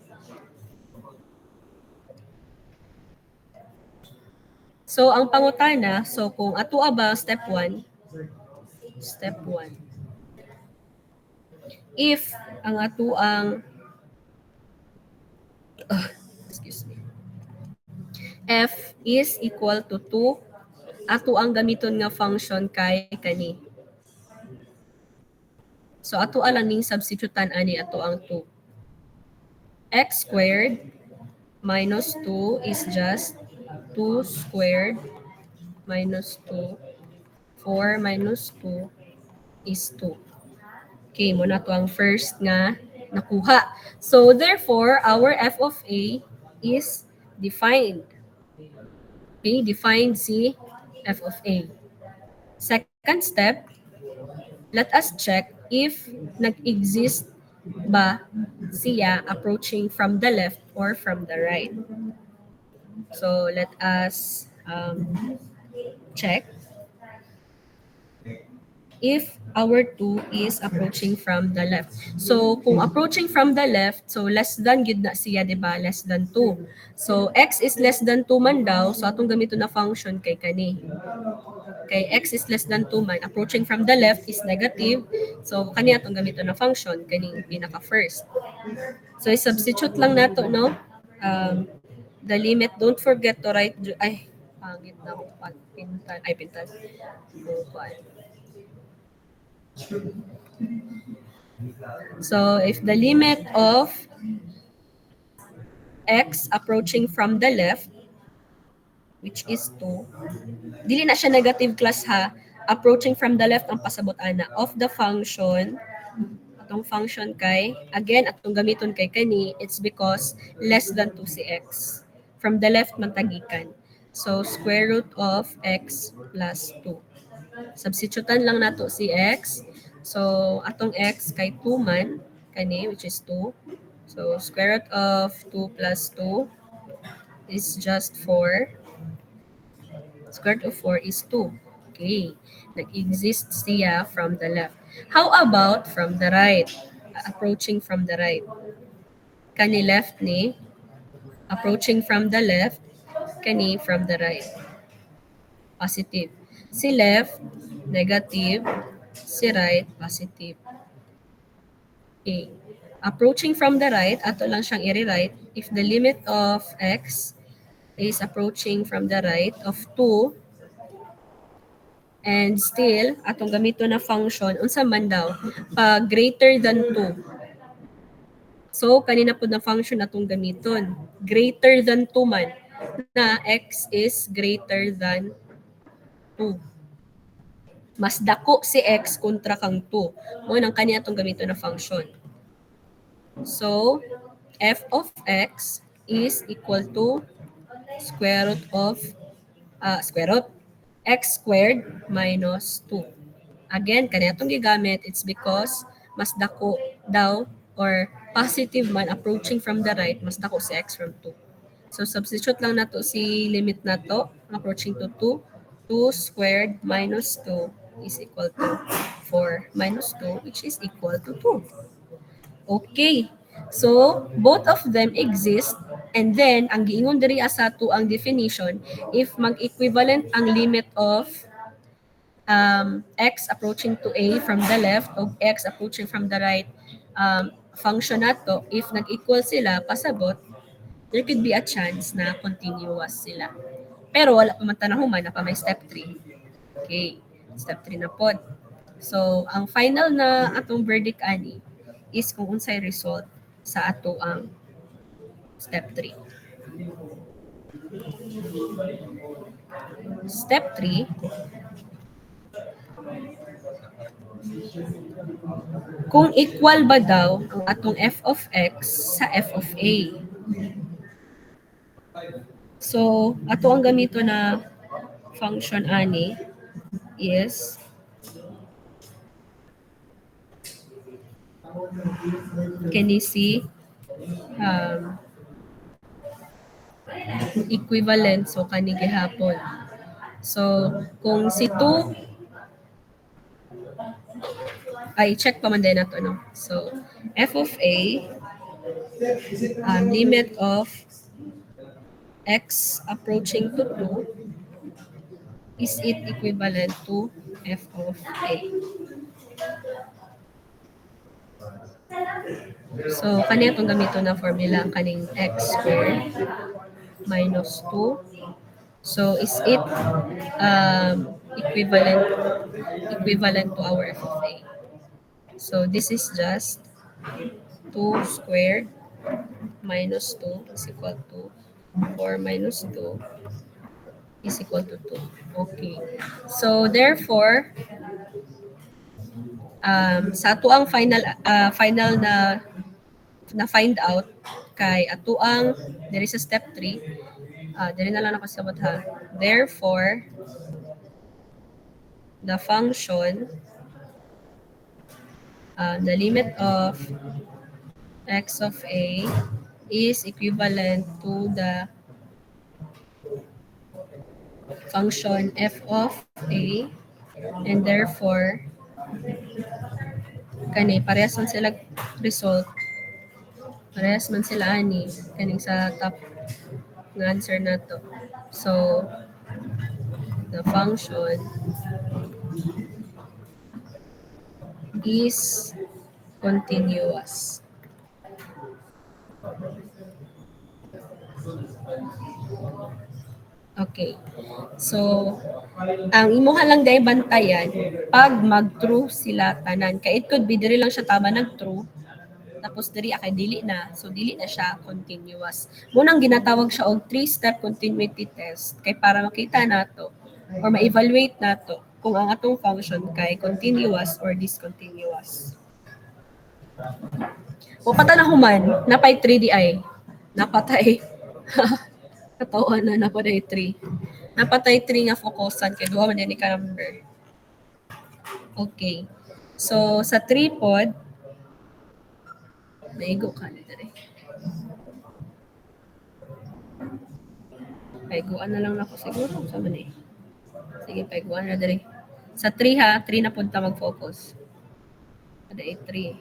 So ang pangutana, so kung ato ba step 1, if ang ato ang excuse me. F is equal to 2, ato ang gamiton nga function kay kani. So ato lang ning substitutan ani ato ang 2. X squared minus 2 is just 2 squared minus 2. 4 minus 2 is 2. Okay, muna to ang first nga nakuha. So therefore, our f of a is defined. Okay, defined si f of a. Second step, let us check if nag-exist ba siya approaching from the left or from the right. So let us check if our 2 is approaching from the left. So kung approaching from the left, so less than gid na siya, di ba? Less than 2. So x is less than 2 man daw, so atong gamito na function kay kani. Kay x is less than 2 man, approaching from the left is negative. So kani atong gamito na function kaning pinaka first. So i-substitute lang nato no. The limit, don't forget to write pangit na ko pintal. So if the limit of x approaching from the left, which is 2, dili na siya negative class ha, approaching from the left ang pasabot ana of the function, atong function kay, again, atong gamiton kay kani, it's because less than 2 si x. From the left man tagikan. So square root of x plus 2. Substitutan lang nato si x. So atong x kay 2 man, kani, which is 2. So square root of 2 plus 2 is just 4. Square root of 4 is 2. Okay. Nag-exist siya from the left. How about from the right? Approaching from the right. Kani left ni. Approaching from the left. Kani from the right. Positive. Si left, negative. Si right, positive. Okay. Approaching from the right, ato lang siyang i-rewrite. If the limit of x is approaching from the right of 2, and still, atong gamito na function, unsa man daw, pag greater than 2. So, kanina po na function atong gamiton. Greater than 2 man, na x is greater than 2. Mas dako si x kontra kang 2. Mo nang kaniya itong gamito na function. So, f of x is equal to square root of x squared minus 2. Again, kaniya itong gigamit, it's because mas dako daw or positive man approaching from the right, mas dako si x from 2. So, substitute lang nato si limit nato, approaching to 2. 2 squared minus 2 is equal to 4 minus 2, which is equal to 2. Okay. So, both of them exist. And then, ang giingon diri asa to ang definition, if mag-equivalent ang limit of x approaching to a from the left o x approaching from the right function nato, if nag-equal sila, pasabot, there could be a chance na continuous sila. Pero wala pa man tanahuman na pa may step 3. Okay, step 3 na pod. So, ang final na atong verdict ani is kung unsay result sa ato ang step 3. Step 3, kung equal ba daw ang atong f of x sa f of a. So, ato ang gamito na function ani is can you see equivalent, so kani gihapon. So, kung si 2 ay check pa man din nato, no? So, f of a limit of x approaching to 2 is it equivalent to f of a. So, kaniya itong gamito na formula ang kaning x squared minus 2. So, is it equivalent to our f of a? So, this is just 2 squared minus 2 is equal to 4 minus 2 is equal to 2. Okay. So, therefore, sa ato ang final na find out kay ato ang there is a step 3. Dili na lang nakasabot ha. Therefore, the function the limit of x of a is equivalent to the function f of a, and therefore kani parehas man sila result, parehas man sila ani kaning sa top nga answer nato. So the function is continuous. Okay. So, ang imuha lang day bantayan, pag mag-true sila tanan. Kaya it could be, diri lang siya tama nag-true. Tapos diri akay dili na. So, dili na siya continuous. Munang ginatawag siya og 3-step continuity test. Kay para makita nato or ma-evaluate nato kung ang atong function kay continuous or discontinuous. O patanahuman, napay 3DI. Napatay. Katawan na napatay 3. Napatay 3 nga focusan kay duha man ni ka number. Okay. So sa 3 pod naigo ka na dire. Paiguan na lang nako siguro sa man eh. Sige, paiguan na dire. Sa 3 ha, 3 na pod ta mag-focus. Ada 3.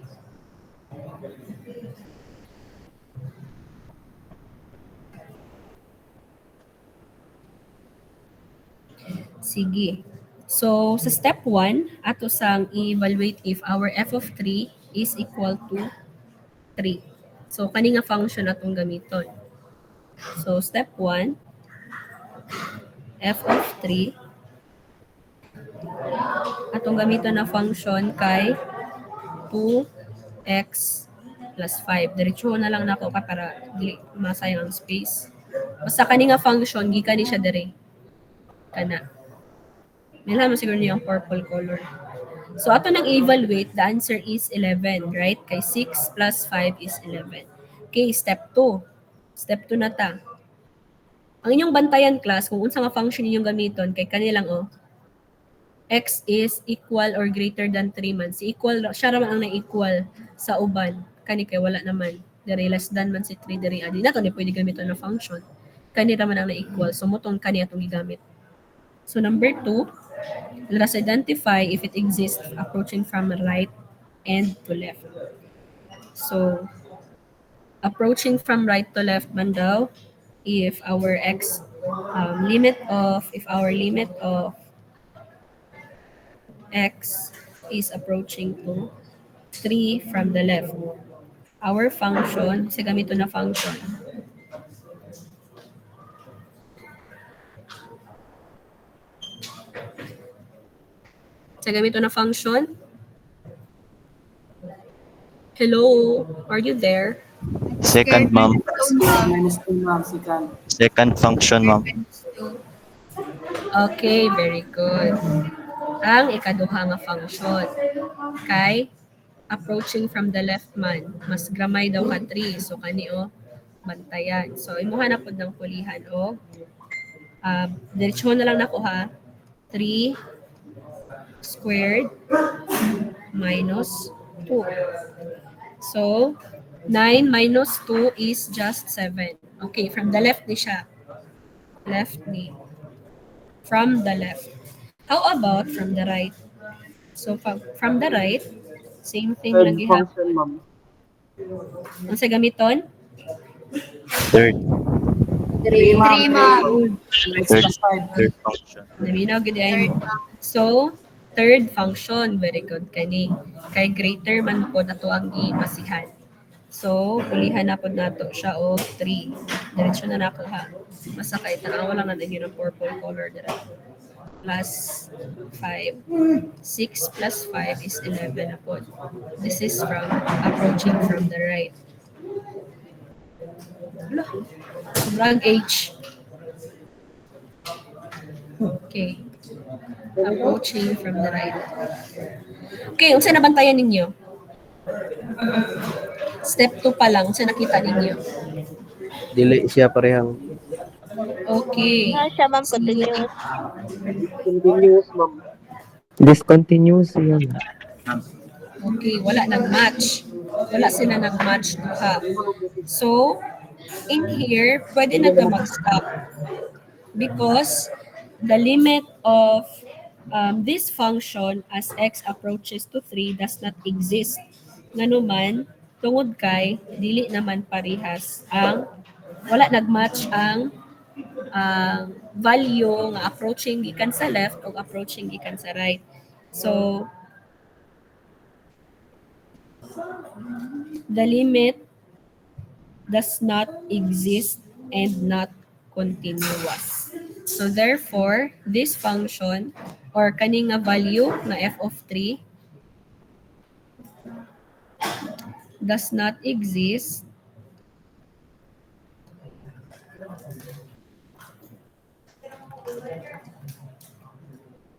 Sige. So, sa step 1, ato sang i-evaluate if our f of 3 is equal to 3. So, kani nga function atong gamiton. So, step 1, f of 3, atong gamiton na function kay 2x plus 5. Diretso na lang nako para dili masayang ang space. Basta kani nga function, gikan ni siya dire. Kana. Nilhan mo siguro niyo ang purple color. So, ato nang evaluate, the answer is 11, right? Kay 6 plus 5 is 11. Okay, step 2. Step 2 na ta. Ang inyong bantayan class, kung unsa nga function ninyong gamiton, kay kanilang x is equal or greater than 3 man. Si equal, siya raman ang na-equal sa uban. Kani kay wala naman. Dari less than man si 3 dari adi. Nato ni pwede gamiton na function. Kani raman ang na-equal. So, mutong kani atong gigamit. So, number 2, let us identify if it exists approaching from right and to left. So, approaching from right to left man daw, if our limit of x is approaching to 3 from the left. Our function, kasi gamito na function. Sa gamito na function. Hello, are you there? Second, ma'am. Minus 2, ma'am. Second. Second function, ma'am. Okay, very good. Ang ikaduha nga function kay approaching from the left man, mas gramay daw ka 3. So kani bantayan. So imuha na pud ng pulihan diretso na lang nako ha. 3 squared minus 2. So 9 minus 2 is just 7. Okay, from the left ni siya. Left ni. From the left. How about from the right? So from the right, same thing Third lang ihap. function, ma'am. Ang sa gamiton? Third. 3, ma'am. Third function. Naminaw gid ay. So, third function, very good kani. Kay greater man po nato ang gimasihan. So, ulihan na po nato siya 3. Diretso na nako ha. Basta kay tanawa lang na din yung purple color dira. Plus 5. 6 plus 5 is 11 na po. This is from approaching from the right. Sobrang H. Okay. Approaching from the right. Okay, unsa nabantayan ninyo? Step 2 pa lang, unsa nakita ninyo? Dili siya parehang Okay. Siya, ma'am, continuous. continuous, ma'am. Discontinuous yan. Okay, wala nag-match. Wala sila nag-match duha. So, in here, pwede na ka mag-stop. Because the limit of this function as x approaches to 3 does not exist. Nganuman, tungod kay, dili naman parihas ang, wala nag-match ang value nga approaching gikan sa left o approaching gikan sa right. So, the limit does not exist and not continuous. So therefore, this function or kani nga value na f of 3 does not exist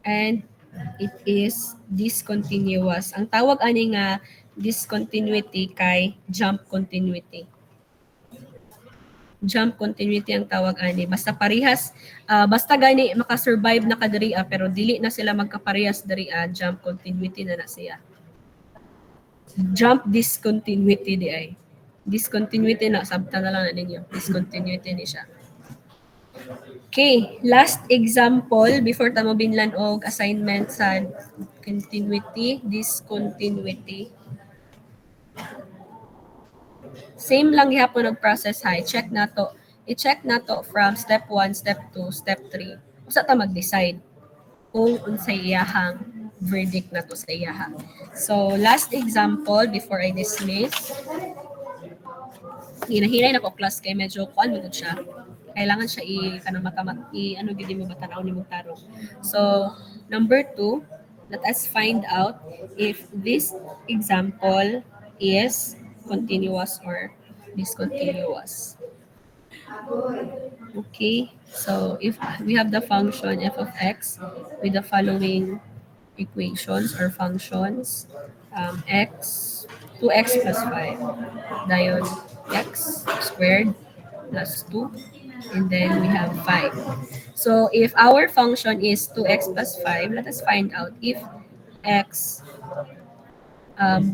and it is discontinuous. Ang tawag ani nga discontinuity kay jump continuity. Jump continuity ang tawag ani. Basta parehas, basta gani makasurvive na kadiri pero dili na sila magkaparehas diri jump continuity na siya. Jump discontinuity di ay. Discontinuity na, sabta na lang na ninyo. Discontinuity ni siya. Okay, last example before tamo binlan og assignment sa continuity, discontinuity. Same lang gihapon og process ha. I-check nato. I-check nato from step 1, step 2, step 3. Usa ta mag-decide kung unsay iyahang verdict nato sa iyaha. So, last example before I dismiss. Hinahinay na ko class kay medyo kuan mo siya. Kailangan siya ano gid mo batanaw ni mong tarong. So, number 2, let us find out if this example is continuous or discontinuous. Okay, so if we have the function f of x with the following equations or functions, x, 2x plus 5, dayon x squared plus 2, and then we have 5. So if our function is 2x plus 5, let us find out if x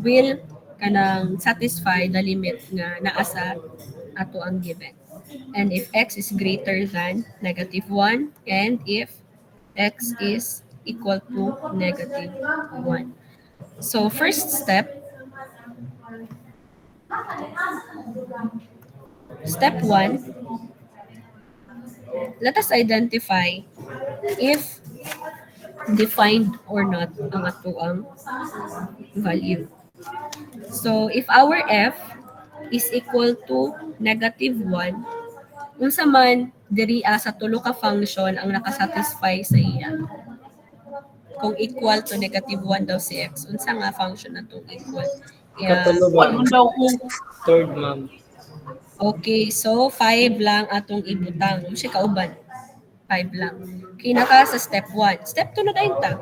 will kanang satisfy the limit nga naa sa ato ang given. And if x is greater than -1, and if x is equal to -1. So first step, step 1, let us identify if defined or not ang ato ang value. So if our f is equal to -1, unsa man diri sa tulo ka function ang nakasatisfy sa iya. Kung equal to -1 daw si x, unsa nga function na itong equal? Katulo ba? Third, ma'am. Okay, so 5 lang atong ibutang. Siya kauban. 5 lang. Okay, naka sa step 1. Step 2 na dayon ta.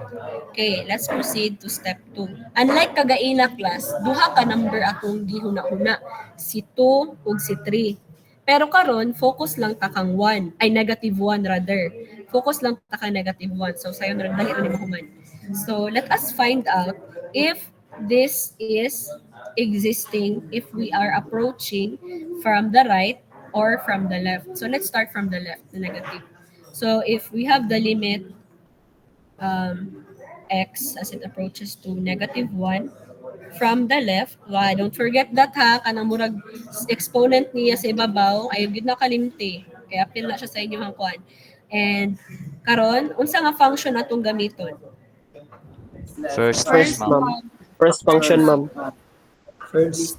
Okay, let's proceed to step 2. Unlike kagaina class, duha ka number atong gihuna-huna. Si 2 ug si 3. Pero karon focus lang ta kang 1, ay -1 rather. Focus lang ta kang -1. So sayon ra dali ra ni mahuman. So let us find out if this is existing if we are approaching from the right or from the left. So let's start from the left, the negative. So if we have the limit x as it approaches to -1 from the left, why don't forget that ha, kanang murag exponent niya sa ibabaw ay gid nakalimti. Kaya apil na siya sa inyong kuan. And karon unsa nga function atong gamiton? First, First, ma'am. ma'am. First function, ma'am. First.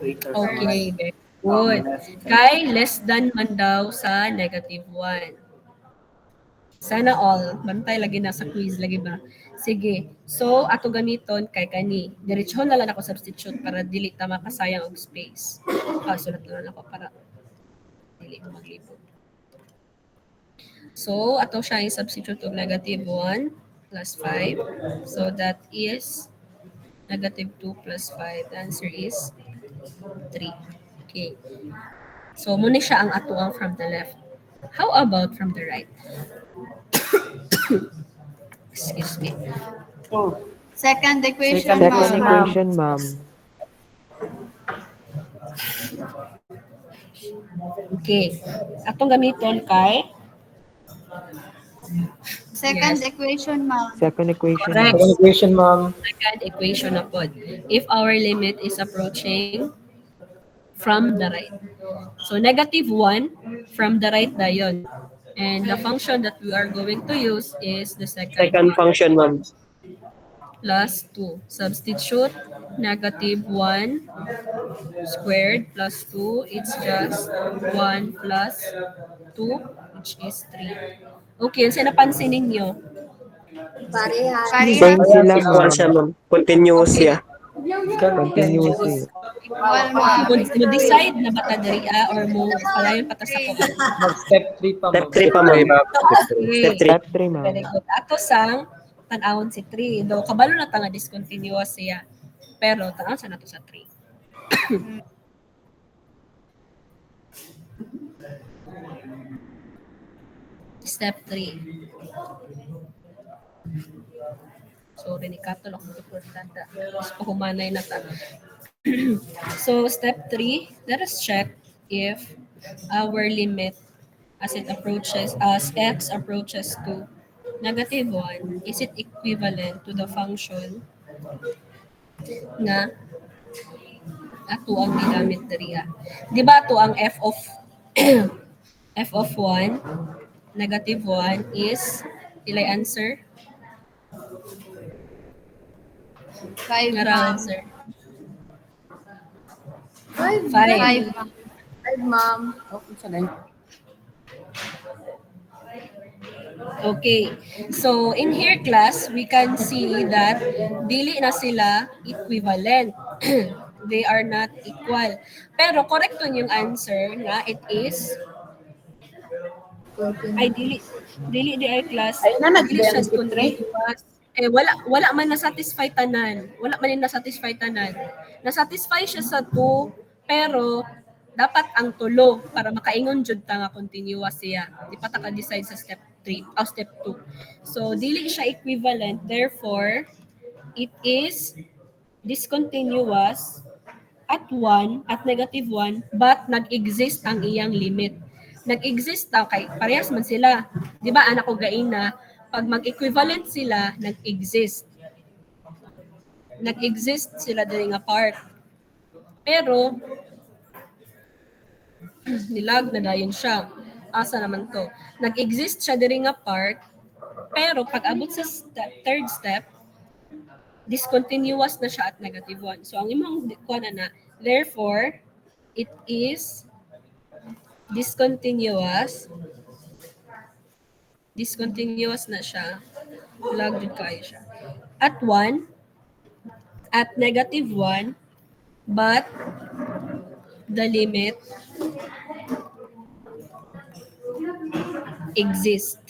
Okay, very good. Kay less than man daw sa -1. Sana all. Bantay lagi na sa quiz lagi ba? Sige. So, ato gamiton kay kani. Diretso na lang ako substitute para dili ta makasayang og space. Sulat na lang ako para dili maglibot. So, ato siya i-substitute og -1 plus 5. So, that is -2 plus 5. The answer is 3. Okay. So, muna siya ang ato ang from the left. How about from the right? Excuse me. Second equation, Second ma'am. equation, ma'am. Okay. Atong gamiton kay Second Yes. equation, ma'am. Second equation, Correct. ma'am. Second equation, ma'am. second equation na pod. If our limit is approaching from the right. So -1 from the right dayon. And the function that we are going to use is the second Second function, ma'am. plus 2. Substitute -1 squared plus 2. It's just 1 plus 2, which is 3. Okay, saan napansin ninyo? Pareha. Same sila, ma'am. siya, ma'am. Continuous siya. Continuous. Continuous. Well, ma'am. Mo-decide na ba ta diri or mo palayon pa ta sa ko? Step 3 pa, Step ma'am. 3 pa, ma'am. Okay. Step 3. Step 3, ma'am. Very good. Ato sang tan-awon si 3. Do kabalo na ta nga discontinuous siya. Pero tan-awon sa nato sa 3. Step 3. Sorry ni Katol ako importante. Mas pahumanay na ta. So step 3, let us check if our limit as it approaches, as x approaches to -1, is it equivalent to the function na ato ang ginamit diriya. Di ba ato ang f of f of 1, -1 is ilay answer? Five, Nga ma'am. answer. Five, 5. ma'am. Five, ma'am. Okay. So, in here class, we can see that dili na sila equivalent. They are not equal. Pero correct yung answer nga it is ay dili di ay class. Ay, na Dili siya nag-benefit, right? continuous. Wala man na-satisfy tanan. Wala man yung na-satisfy tanan. Na-satisfy siya sa 2 pero dapat ang tulo para makaingon jud ta nga continuous siya. Di pa ta ka-decide sa step 3 o step 2. So dili siya equivalent, therefore it is discontinuous at 1 at negative 1 but nag-exist ang iyang limit. Nag-exist daw kay parehas man sila. 'Di ba anak ko gaina pag mag-equivalent sila nag-exist. Nag-exist sila diri nga part. Pero nilag na dayon siya. Asa naman to? Nag-exist siya diri nga part pero pag abot sa third step discontinuous na siya at negative 1. So ang imong kuha na therefore it is discontinuous na siya. Lag din kayo siya. At 1, at negative 1, but the limit exist.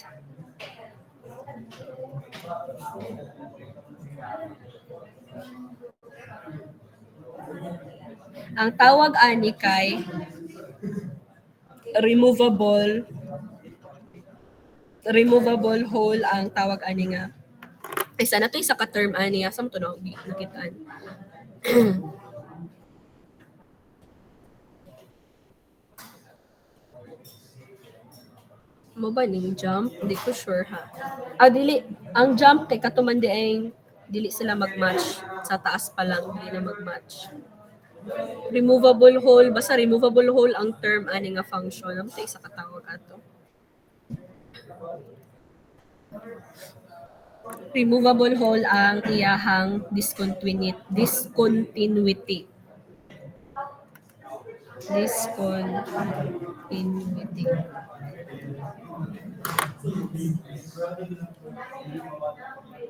Ang tawag ani kay removable whole ang tawag ani nga. Ay sana to isa ka term ani asam to no nakitaan. Mo ba ning jump? Hindi ko sure ha. Dili. Ang jump kay katuman di ay dili sila mag-match. Sa taas pa lang, hindi na mag-match. Removable whole, basta removable whole ang term ani nga function. Ano isa katawag ato? Removable whole ang iyahang discontinuity. Discontinuity.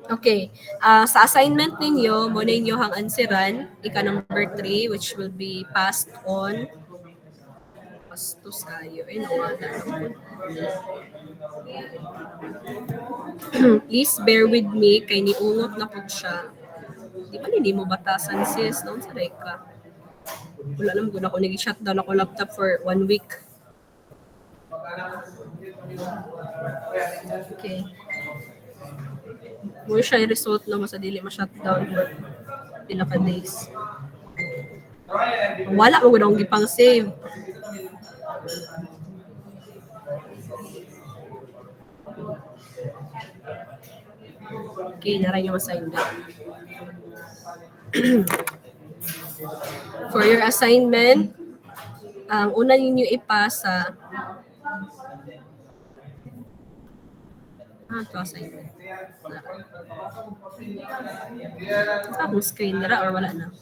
Okay. Sa assignment ninyo, muna ninyo hang answeran, ika number 3, which will be passed on. Pastos kayo. Please bear with me, kay niungot na po siya. Di ba hindi mo batasan sis? Noon sa ka. Wala naman kung ako nag-shutdown ako laptop for 1 week. Okay. Mo siya yung result na masadili ma-shutdown for pila ka days. Wala mo gud gipang save. Okay, naray yung assignment. For your assignment, ang una ninyo ipasa ito assignment. Akong screen nara or wala na?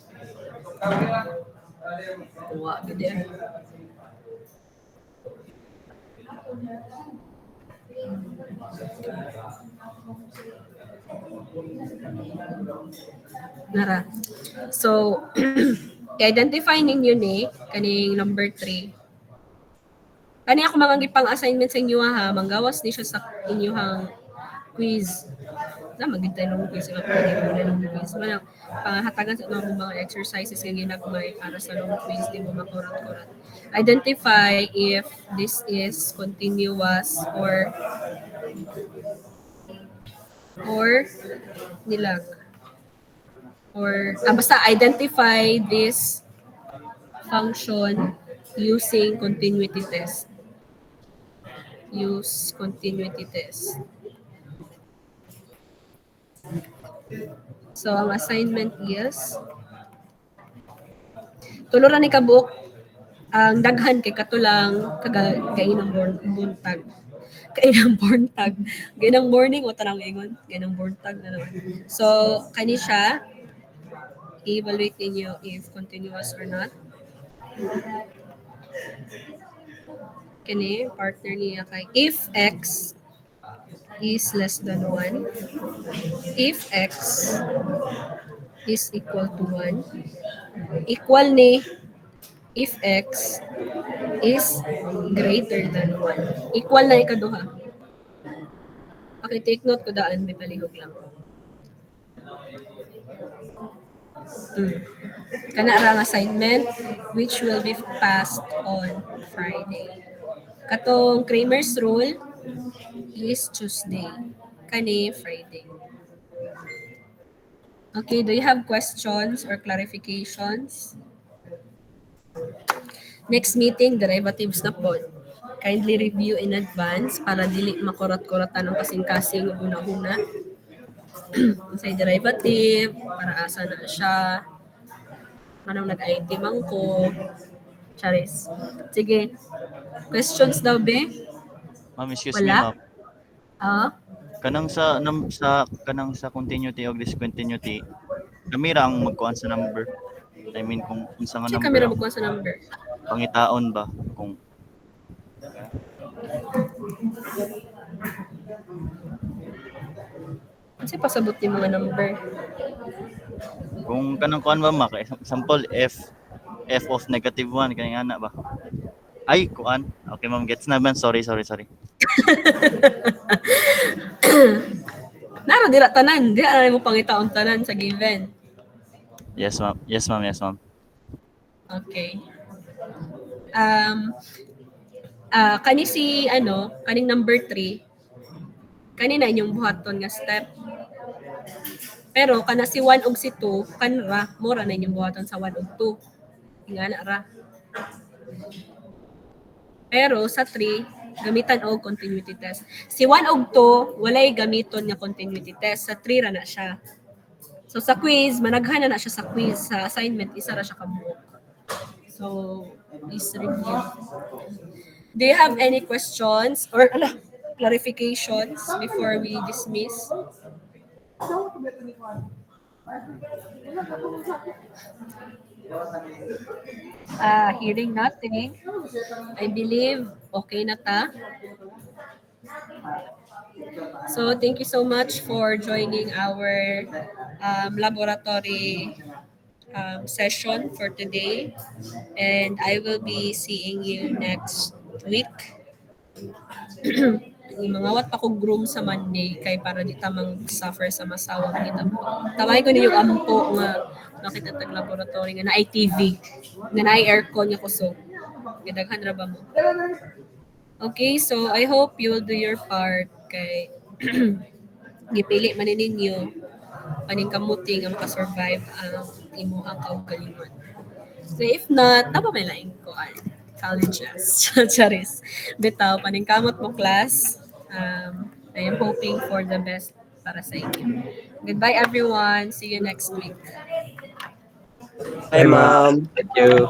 Kuha, gede. Nara. So, i-identify ninyo ni kaning number 3. Kani ako mga gipang assignment sa inyo ha, manggawas ni siya sa inyong quiz. Na magintay ng quiz nga pwede ng quiz. Wala panghatagan sa mga exercises nga ginagmay para sa long quiz di mo makurat-kurat. Identify if this is continuous or nilag. Or basta identify this function using continuity test. Use continuity test. So, ang assignment is tuluran ni kabuok ang daghan kay katulang kainang buntag. Kainang buntag. Gainang morning o tanang ingon, gainang buntag na naman. So, kani siya evaluate ninyo if continuous or not. Kani partner niya kay if x is less than 1, if x is equal to 1. Equal ni if x is greater than 1. Equal na ikaduha. Okay, take note ko daan, may palihog lang. Kana ra ang assignment which will be passed on Friday. Katong Kramer's rule is Tuesday. Kani Friday. Okay, do you have questions or clarifications? Next meeting, derivatives na po. Kindly review in advance para dili makurat-kuratan ang kasing-kasing una-una. Sa derivative, para asa na siya. Manang nag-IT man ko. Charis. Sige. Questions daw, be? Ma'am, excuse Wala? me, ma'am. Ah? Kanang sa continuity o discontinuity, kami ra ang magkuan sa number. I mean kung unsa nga Check number camera ang mo ko sa number. pangitaon ba kung Kasi pasabot yung mga number. kanang kuan ba ma kay example f of -1 kani ana ba? Ay, kuan. Okay, ma'am, gets na man. Sorry. Naro, dira tanan. Dira na mo pangitaon tanan sa given. Yes, ma'am. Okay. Kani si, kaning number 3, kanina inyong buhaton nga step. Pero kana si 1 ug si 2, kanra, mura na inyong buhaton sa 1 ug 2. Nga na ra. Pero sa 3, gamitan og continuity test. Si 1 ug 2, walay gamiton nga continuity test. Sa 3 ra na siya. So sa quiz, managhan na siya sa quiz. Sa assignment, isa ra siya kabuok. So, please review. Do you have any questions or clarifications before we dismiss? Hearing nothing, I believe okay na ta. So thank you so much for joining our laboratory session for today, and I will be seeing you next week. Yung mga wat pa ko groom sa Monday kay para di tamang suffer sa masawa kita. Tamay ko ninyong ampo nga nakita tag laboratory nga na ITV, nga na aircon nga kusog. Gadaghan ra ba mo? Okay, so I hope you will do your part kay gipili man ninyo paning kamuti nga makasurvive ang imuhang kaugalingon. So if not, tapa may laing ko colleges. Charis. Bitaw, paningkamot mo class. I am hoping for the best para sa inyo. Goodbye everyone. See you next week. Bye, ma'am. Thank you.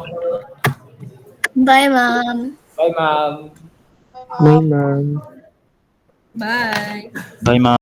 Bye, ma'am. Bye, ma'am. Bye, ma'am. Bye. Bye, ma'am.